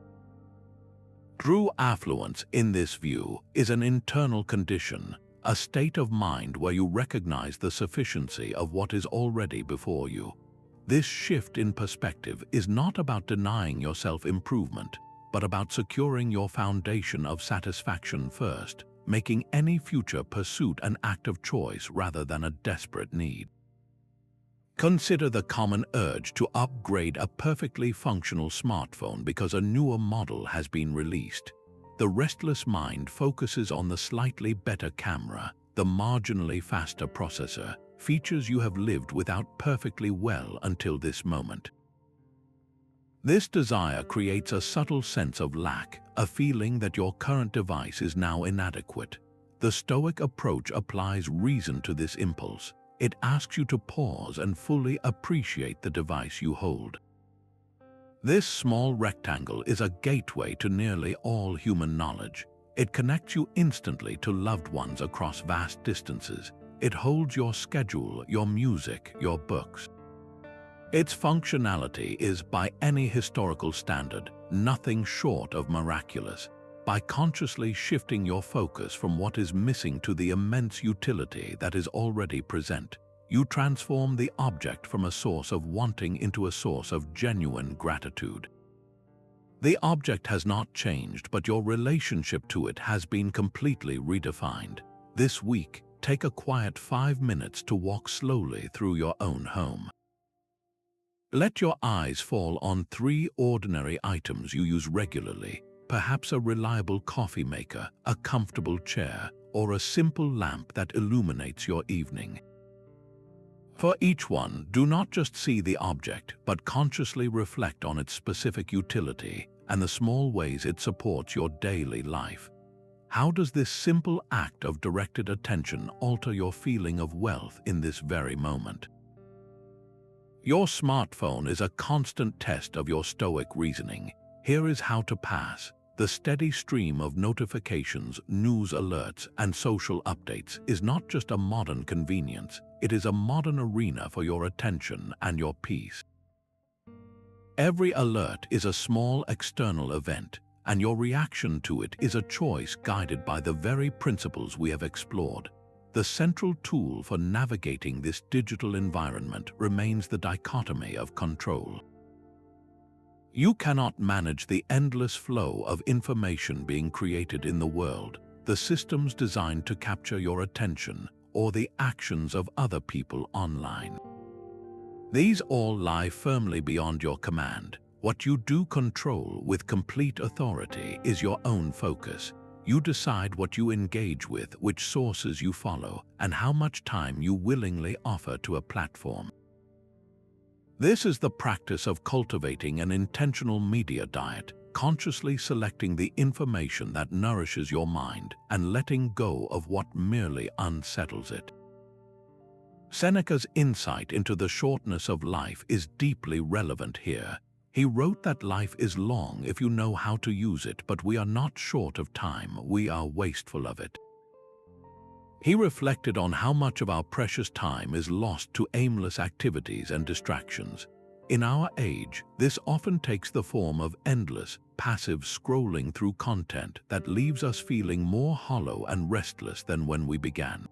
True affluence, in this view, is an internal condition, a state of mind where you recognize the sufficiency of what is already before you. This shift in perspective is not about denying yourself improvement, but but about securing your foundation of satisfaction first, making any future pursuit an act of choice rather than a desperate need. Consider the common urge to upgrade a perfectly functional smartphone because a newer model has been released. The restless mind focuses on the slightly better camera, the marginally faster processor, features you have lived without perfectly well until this moment. This desire creates a subtle sense of lack, a feeling that your current device is now inadequate. The Stoic approach applies reason to this impulse. It asks you to pause and fully appreciate the device you hold. This small rectangle is a gateway to nearly all human knowledge. It connects you instantly to loved ones across vast distances. It holds your schedule, your music, your books. Its functionality is, by any historical standard, nothing short of miraculous. By consciously shifting your focus from what is missing to the immense utility that is already present, you transform the object from a source of wanting into a source of genuine gratitude. The object has not changed, but your relationship to it has been completely redefined. This week, take a quiet 5 minutes to walk slowly through your own home. Let your eyes fall on 3 ordinary items you use regularly, perhaps a reliable coffee maker, a comfortable chair, or a simple lamp that illuminates your evening. For each one, do not just see the object, but consciously reflect on its specific utility and the small ways it supports your daily life. How does this simple act of directed attention alter your feeling of wealth in this very moment? Your smartphone is a constant test of your Stoic reasoning. Here is how to pass. The steady stream of notifications, news alerts, and social updates is not just a modern convenience, it is a modern arena for your attention and your peace. Every alert is a small external event, and your reaction to it is a choice guided by the very principles we have explored. The central tool for navigating this digital environment remains the dichotomy of control. You cannot manage the endless flow of information being created in the world, the systems designed to capture your attention, or the actions of other people online. These all lie firmly beyond your command. What you do control with complete authority is your own focus. You decide what you engage with, which sources you follow, and how much time you willingly offer to a platform. This is the practice of cultivating an intentional media diet, consciously selecting the information that nourishes your mind and letting go of what merely unsettles it. Seneca's insight into the shortness of life is deeply relevant here. He wrote that life is long if you know how to use it, but we are not short of time, we are wasteful of it. He reflected on how much of our precious time is lost to aimless activities and distractions. In our age, this often takes the form of endless, passive scrolling through content that leaves us feeling more hollow and restless than when we began.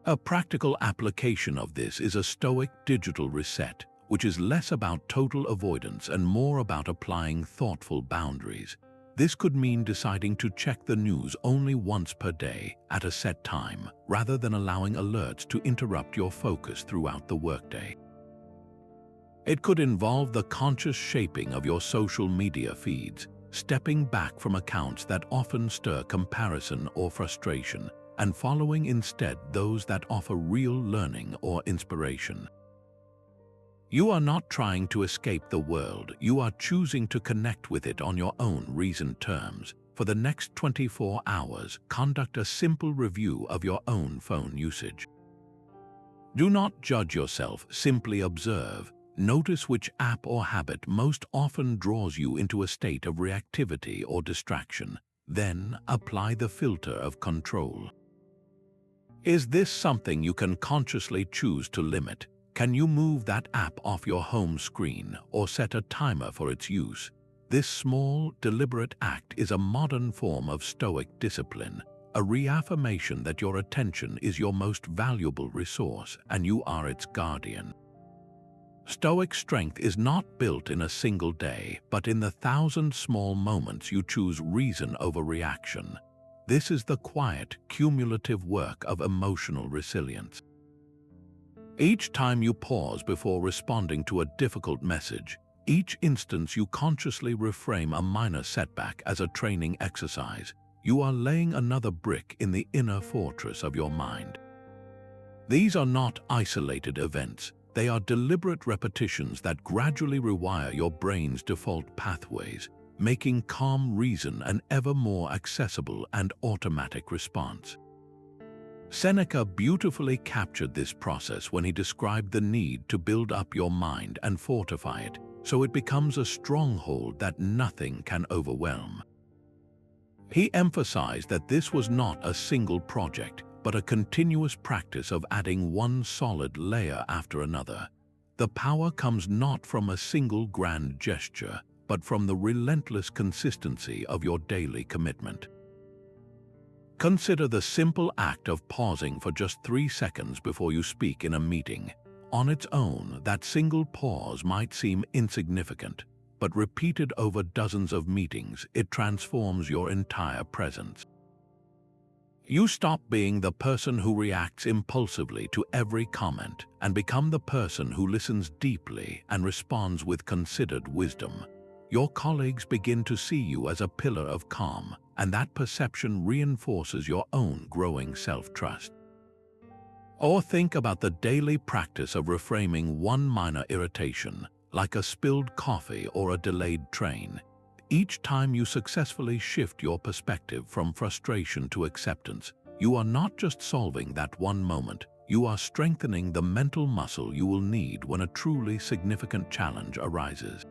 A practical application of this is a Stoic digital reset, which is less about total avoidance and more about applying thoughtful boundaries. This could mean deciding to check the news only once per day at a set time, rather than allowing alerts to interrupt your focus throughout the workday. It could involve the conscious shaping of your social media feeds, stepping back from accounts that often stir comparison or frustration, and following instead those that offer real learning or inspiration. You are not trying to escape the world, you are choosing to connect with it on your own reasoned terms. For the next 24 hours, conduct a simple review of your own phone usage. Do not judge yourself, simply observe. Notice which app or habit most often draws you into a state of reactivity or distraction. Then apply the filter of control. Is this something you can consciously choose to limit? Can you move that app off your home screen or set a timer for its use? This small, deliberate act is a modern form of Stoic discipline, a reaffirmation that your attention is your most valuable resource and you are its guardian. Stoic strength is not built in a single day, but in the 1,000 small moments you choose reason over reaction. This is the quiet, cumulative work of emotional resilience. Each time you pause before responding to a difficult message, each instance you consciously reframe a minor setback as a training exercise, you are laying another brick in the inner fortress of your mind. These are not isolated events. They are deliberate repetitions that gradually rewire your brain's default pathways, making calm reason an ever more accessible and automatic response. Seneca beautifully captured this process when he described the need to build up your mind and fortify it so it becomes a stronghold that nothing can overwhelm. He emphasized that this was not a single project, but a continuous practice of adding one solid layer after another. The power comes not from a single grand gesture, but from the relentless consistency of your daily commitment. Consider the simple act of pausing for just 3 seconds before you speak in a meeting. On its own, that single pause might seem insignificant, but repeated over dozens of meetings, it transforms your entire presence. You stop being the person who reacts impulsively to every comment and become the person who listens deeply and responds with considered wisdom. Your colleagues begin to see you as a pillar of calm, and that perception reinforces your own growing self-trust. Or think about the daily practice of reframing one minor irritation, like a spilled coffee or a delayed train. Each time you successfully shift your perspective from frustration to acceptance, you are not just solving that one moment, you are strengthening the mental muscle you will need when a truly significant challenge arises.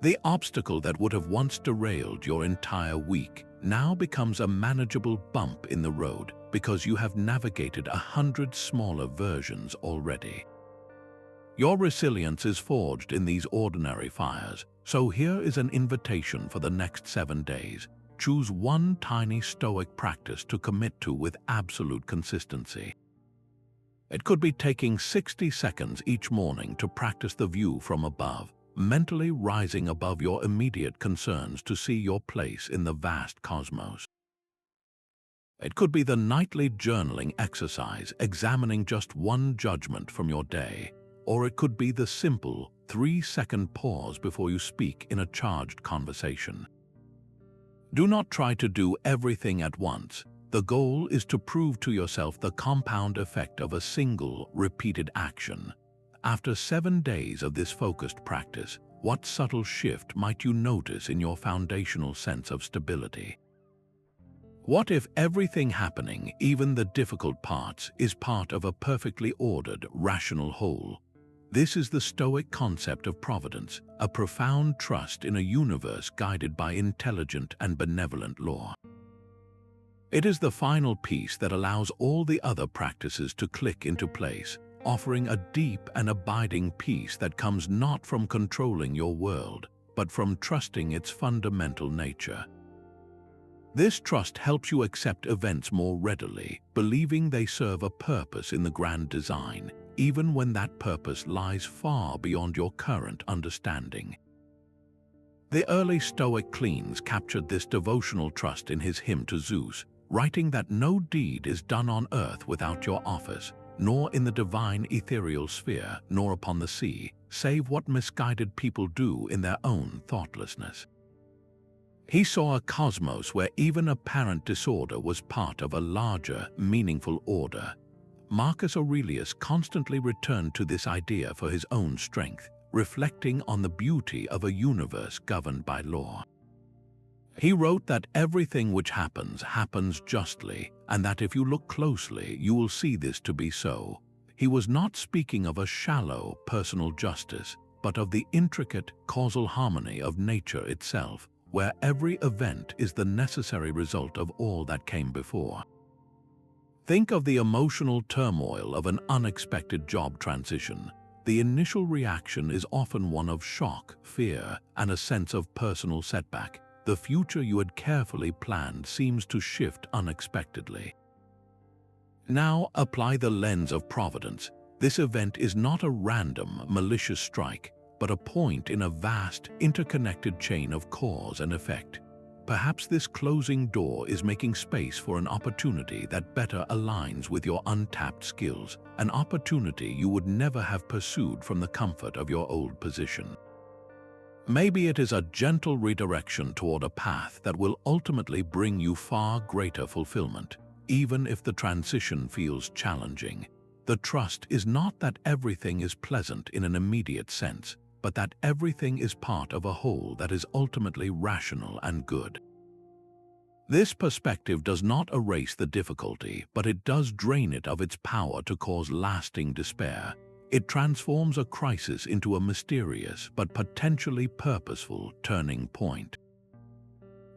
The obstacle that would have once derailed your entire week now becomes a manageable bump in the road because you have navigated 100 smaller versions already. Your resilience is forged in these ordinary fires, so here is an invitation for the next 7 days. Choose one tiny Stoic practice to commit to with absolute consistency. It could be taking 60 seconds each morning to practice the view from above, mentally rising above your immediate concerns to see your place in the vast cosmos. It could be the nightly journaling exercise, examining just one judgment from your day, or it could be the simple 3-second pause before you speak in a charged conversation. Do not try to do everything at once. The goal is to prove to yourself the compound effect of a single, repeated action. After 7 days of this focused practice, what subtle shift might you notice in your foundational sense of stability? What if everything happening, even the difficult parts, is part of a perfectly ordered, rational whole? This is the Stoic concept of Providence, a profound trust in a universe guided by intelligent and benevolent law. It is the final piece that allows all the other practices to click into place, offering a deep and abiding peace that comes not from controlling your world, but from trusting its fundamental nature. This trust helps you accept events more readily, believing they serve a purpose in the grand design, even when that purpose lies far beyond your current understanding. The early Stoic Cleans captured this devotional trust in his hymn to Zeus, writing that no deed is done on earth without your office, nor in the divine ethereal sphere, nor upon the sea, save what misguided people do in their own thoughtlessness. He saw a cosmos where even apparent disorder was part of a larger, meaningful order. Marcus Aurelius constantly returned to this idea for his own strength, reflecting on the beauty of a universe governed by law. He wrote that everything which happens justly, and that if you look closely, you will see this to be so. He was not speaking of a shallow personal justice, but of the intricate causal harmony of nature itself, where every event is the necessary result of all that came before. Think of the emotional turmoil of an unexpected job transition. The initial reaction is often one of shock, fear, and a sense of personal setback. The future you had carefully planned seems to shift unexpectedly. Now apply the lens of Providence. This event is not a random, malicious strike, but a point in a vast, interconnected chain of cause and effect. Perhaps this closing door is making space for an opportunity that better aligns with your untapped skills, an opportunity you would never have pursued from the comfort of your old position. Maybe it is a gentle redirection toward a path that will ultimately bring you far greater fulfillment, even if the transition feels challenging. The trust is not that everything is pleasant in an immediate sense, but that everything is part of a whole that is ultimately rational and good. This perspective does not erase the difficulty, but it does drain it of its power to cause lasting despair. It transforms a crisis into a mysterious but potentially purposeful turning point.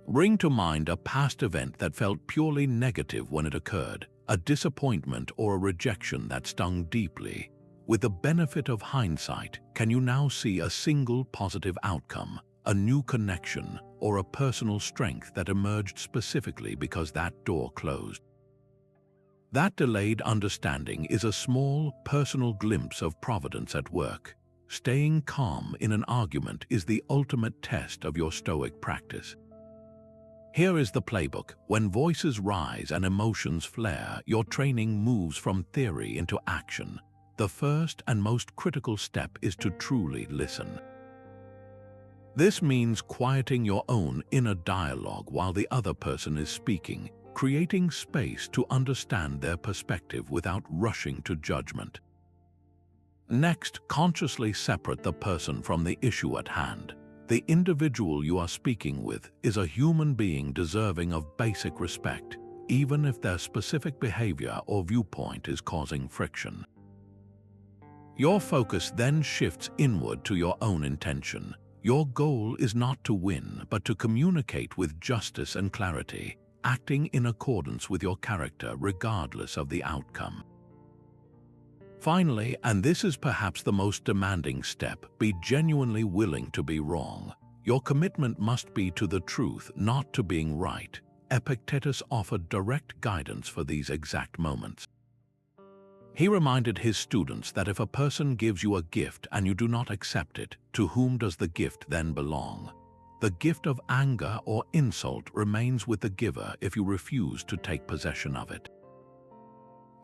Bring to mind a past event that felt purely negative when it occurred, a disappointment or a rejection that stung deeply. With the benefit of hindsight, can you now see a single positive outcome, a new connection, or a personal strength that emerged specifically because that door closed? That delayed understanding is a small, personal glimpse of Providence at work. Staying calm in an argument is the ultimate test of your Stoic practice. Here is the playbook. When voices rise and emotions flare, your training moves from theory into action. The first and most critical step is to truly listen. This means quieting your own inner dialogue while the other person is speaking, creating space to understand their perspective without rushing to judgment. Next, consciously separate the person from the issue at hand. The individual you are speaking with is a human being deserving of basic respect, even if their specific behavior or viewpoint is causing friction. Your focus then shifts inward to your own intention. Your goal is not to win, but to communicate with justice and clarity, acting in accordance with your character regardless of the outcome. Finally, and this is perhaps the most demanding step, be genuinely willing to be wrong. Your commitment must be to the truth, not to being right. Epictetus offered direct guidance for these exact moments. He reminded his students that if a person gives you a gift and you do not accept it, to whom does the gift then belong? The gift of anger or insult remains with the giver if you refuse to take possession of it.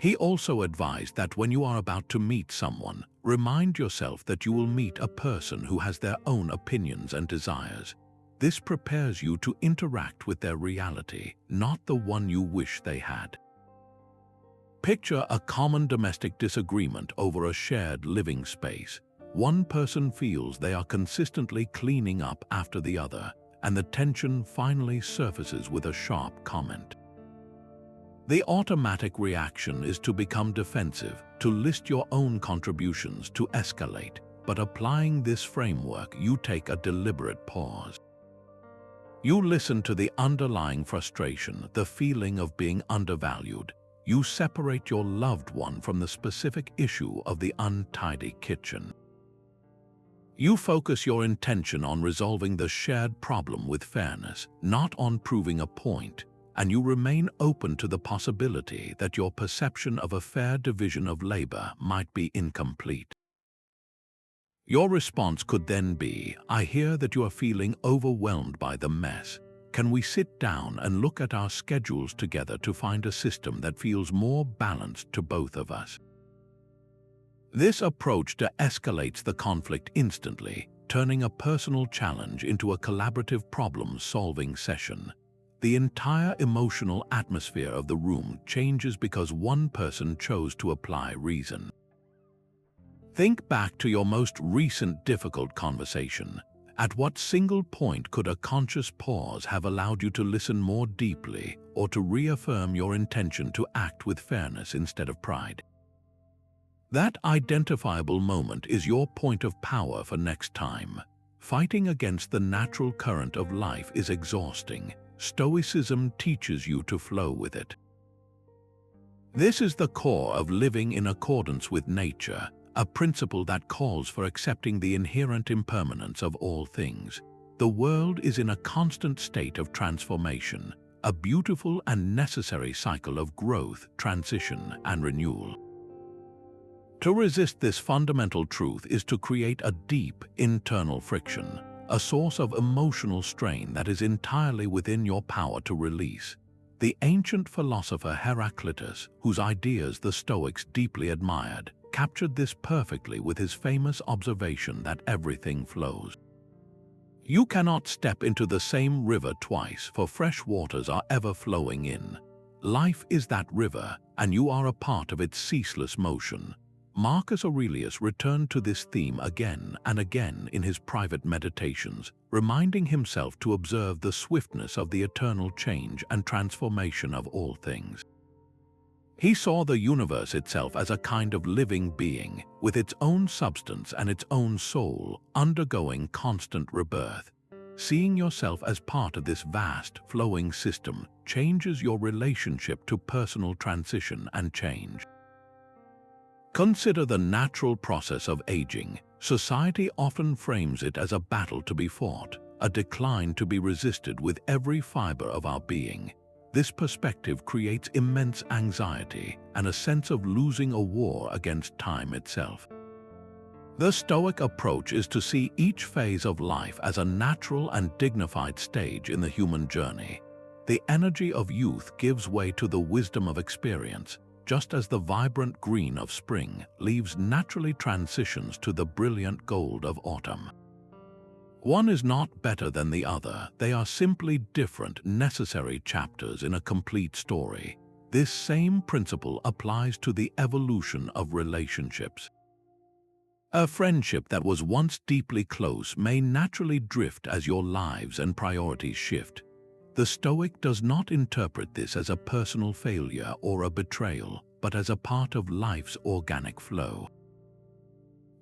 He also advised that when you are about to meet someone, remind yourself that you will meet a person who has their own opinions and desires. This prepares you to interact with their reality, not the one you wish they had. Picture a common domestic disagreement over a shared living space. One person feels they are consistently cleaning up after the other, and the tension finally surfaces with a sharp comment. The automatic reaction is to become defensive, to list your own contributions, to escalate. But applying this framework, you take a deliberate pause. You listen to the underlying frustration, the feeling of being undervalued. You separate your loved one from the specific issue of the untidy kitchen. You focus your intention on resolving the shared problem with fairness, not on proving a point, and you remain open to the possibility that your perception of a fair division of labor might be incomplete. Your response could then be, "I hear that you are feeling overwhelmed by the mess. Can we sit down and look at our schedules together to find a system that feels more balanced to both of us?" This approach de-escalates the conflict instantly, turning a personal challenge into a collaborative problem-solving session. The entire emotional atmosphere of the room changes because one person chose to apply reason. Think back to your most recent difficult conversation. At what single point could a conscious pause have allowed you to listen more deeply or to reaffirm your intention to act with fairness instead of pride? That identifiable moment is your point of power for next time. Fighting against the natural current of life is exhausting. Stoicism teaches you to flow with it. This is the core of living in accordance with nature, a principle that calls for accepting the inherent impermanence of all things. The world is in a constant state of transformation, a beautiful and necessary cycle of growth, transition, and renewal. To resist this fundamental truth is to create a deep internal friction, a source of emotional strain that is entirely within your power to release. The ancient philosopher Heraclitus, whose ideas the Stoics deeply admired, captured this perfectly with his famous observation that everything flows. You cannot step into the same river twice, for fresh waters are ever flowing in. Life is that river, and you are a part of its ceaseless motion. Marcus Aurelius returned to this theme again and again in his private meditations, reminding himself to observe the swiftness of the eternal change and transformation of all things. He saw the universe itself as a kind of living being, with its own substance and its own soul, undergoing constant rebirth. Seeing yourself as part of this vast, flowing system changes your relationship to personal transition and change. Consider the natural process of aging. Society often frames it as a battle to be fought, a decline to be resisted with every fiber of our being. This perspective creates immense anxiety and a sense of losing a war against time itself. The Stoic approach is to see each phase of life as a natural and dignified stage in the human journey. The energy of youth gives way to the wisdom of experience, just as the vibrant green of spring leaves naturally transitions to the brilliant gold of autumn. One is not better than the other, they are simply different, necessary chapters in a complete story. This same principle applies to the evolution of relationships. A friendship that was once deeply close may naturally drift as your lives and priorities shift. The Stoic does not interpret this as a personal failure or a betrayal, but as a part of life's organic flow.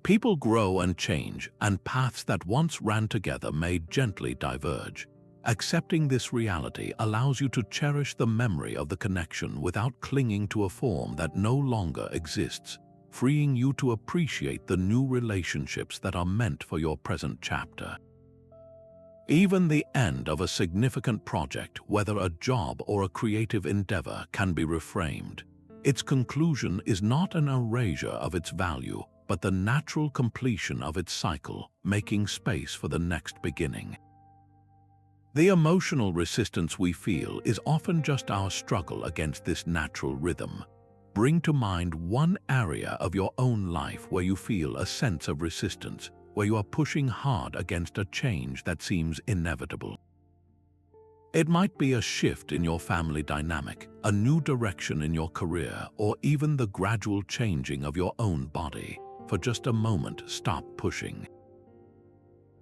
People grow and change, and paths that once ran together may gently diverge. Accepting this reality allows you to cherish the memory of the connection without clinging to a form that no longer exists, freeing you to appreciate the new relationships that are meant for your present chapter. Even the end of a significant project, whether a job or a creative endeavor, can be reframed. Its conclusion is not an erasure of its value, but the natural completion of its cycle, making space for the next beginning. The emotional resistance we feel is often just our struggle against this natural rhythm. Bring to mind one area of your own life where you feel a sense of resistance, where you are pushing hard against a change that seems inevitable. It might be a shift in your family dynamic, a new direction in your career, or even the gradual changing of your own body. For just a moment, stop pushing.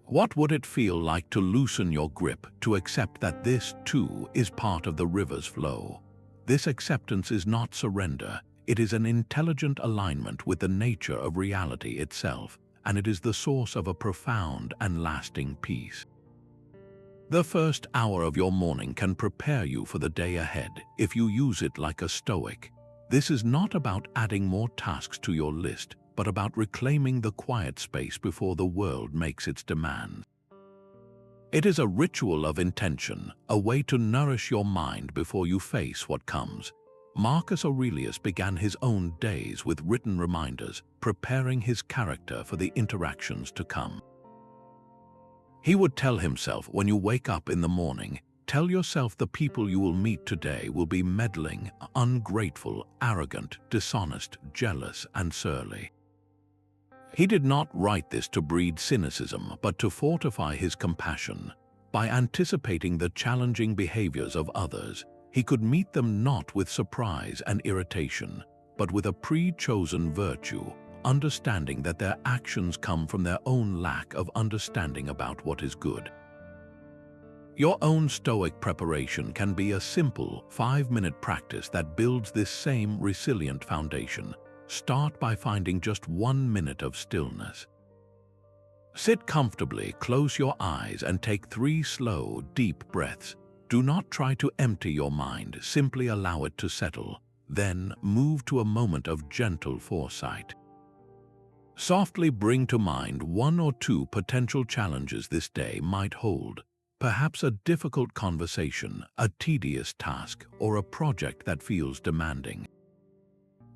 What would it feel like to loosen your grip, to accept that this, too, is part of the river's flow? This acceptance is not surrender, it is an intelligent alignment with the nature of reality itself, and it is the source of a profound and lasting peace. The first hour of your morning can prepare you for the day ahead if you use it like a Stoic. This is not about adding more tasks to your list, but about reclaiming the quiet space before the world makes its demands. It is a ritual of intention, a way to nourish your mind before you face what comes. Marcus Aurelius began his own days with written reminders, preparing his character for the interactions to come. He would tell himself, when you wake up in the morning, tell yourself the people you will meet today will be meddling, ungrateful, arrogant, dishonest, jealous, and surly. He did not write this to breed cynicism, but to fortify his compassion. By anticipating the challenging behaviors of others, he could meet them not with surprise and irritation, but with a pre-chosen virtue, understanding that their actions come from their own lack of understanding about what is good. Your own Stoic preparation can be a simple 5-minute practice that builds this same resilient foundation. Start by finding just 1 minute of stillness. Sit comfortably, close your eyes, and take 3 slow, deep breaths. Do not try to empty your mind, simply allow it to settle. Then move to a moment of gentle foresight. Softly bring to mind 1 or 2 potential challenges this day might hold. Perhaps a difficult conversation, a tedious task, or a project that feels demanding.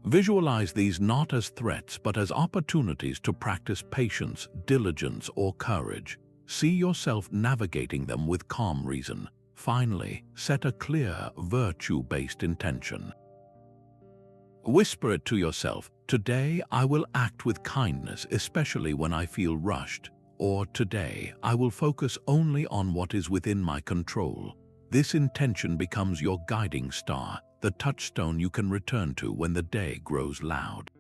Visualize these not as threats but as opportunities to practice patience, diligence, or courage. See yourself navigating them with calm reason. Finally, set a clear, virtue-based intention. Whisper it to yourself, "Today I will act with kindness, especially when I feel rushed," or "Today I will focus only on what is within my control." This intention becomes your guiding star, the touchstone you can return to when the day grows loud.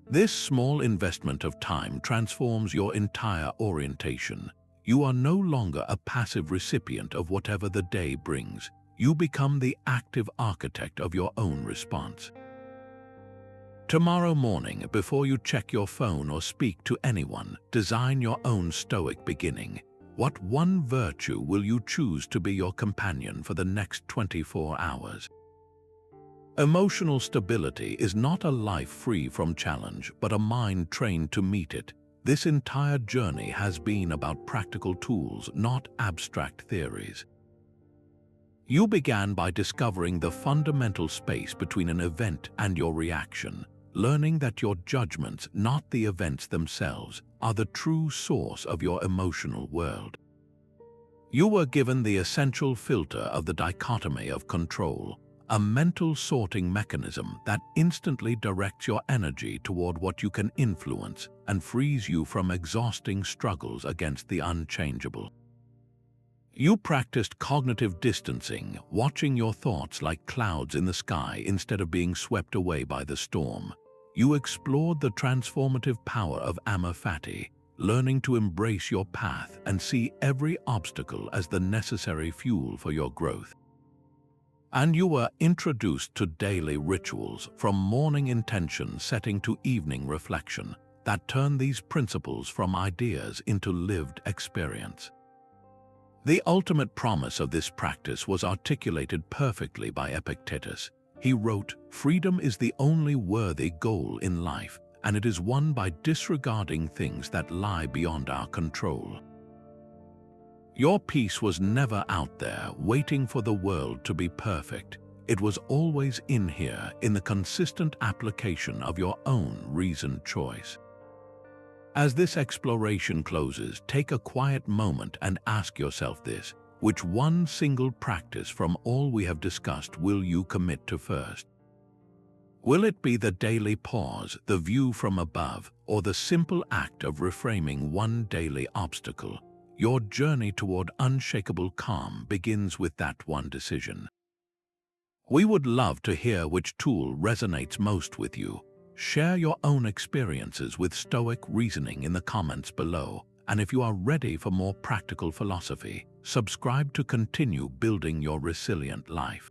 This small investment of time transforms your entire orientation. You are no longer a passive recipient of whatever the day brings. You become the active architect of your own response. Tomorrow morning, before you check your phone or speak to anyone, design your own Stoic beginning. What one virtue will you choose to be your companion for the next 24 hours? Emotional stability is not a life free from challenge, but a mind trained to meet it. This entire journey has been about practical tools, not abstract theories. You began by discovering the fundamental space between an event and your reaction, learning that your judgments, not the events themselves, are the true source of your emotional world. You were given the essential filter of the Dichotomy of Control, a mental sorting mechanism that instantly directs your energy toward what you can influence and frees you from exhausting struggles against the unchangeable. You practiced cognitive distancing, watching your thoughts like clouds in the sky instead of being swept away by the storm. You explored the transformative power of amor fati, learning to embrace your path and see every obstacle as the necessary fuel for your growth. And you were introduced to daily rituals, from morning intention setting to evening reflection, that turn these principles from ideas into lived experience. The ultimate promise of this practice was articulated perfectly by Epictetus. He wrote, "Freedom is the only worthy goal in life, and it is won by disregarding things that lie beyond our control." Your peace was never out there waiting for the world to be perfect. It was always in here, in the consistent application of your own reasoned choice. As this exploration closes, take a quiet moment and ask yourself this: which one single practice from all we have discussed will you commit to first? Will it be the daily pause, the view from above, or the simple act of reframing one daily obstacle? Your journey toward unshakable calm begins with that one decision. We would love to hear which tool resonates most with you. Share your own experiences with Stoic reasoning in the comments below, and if you are ready for more practical philosophy, subscribe to continue building your resilient life.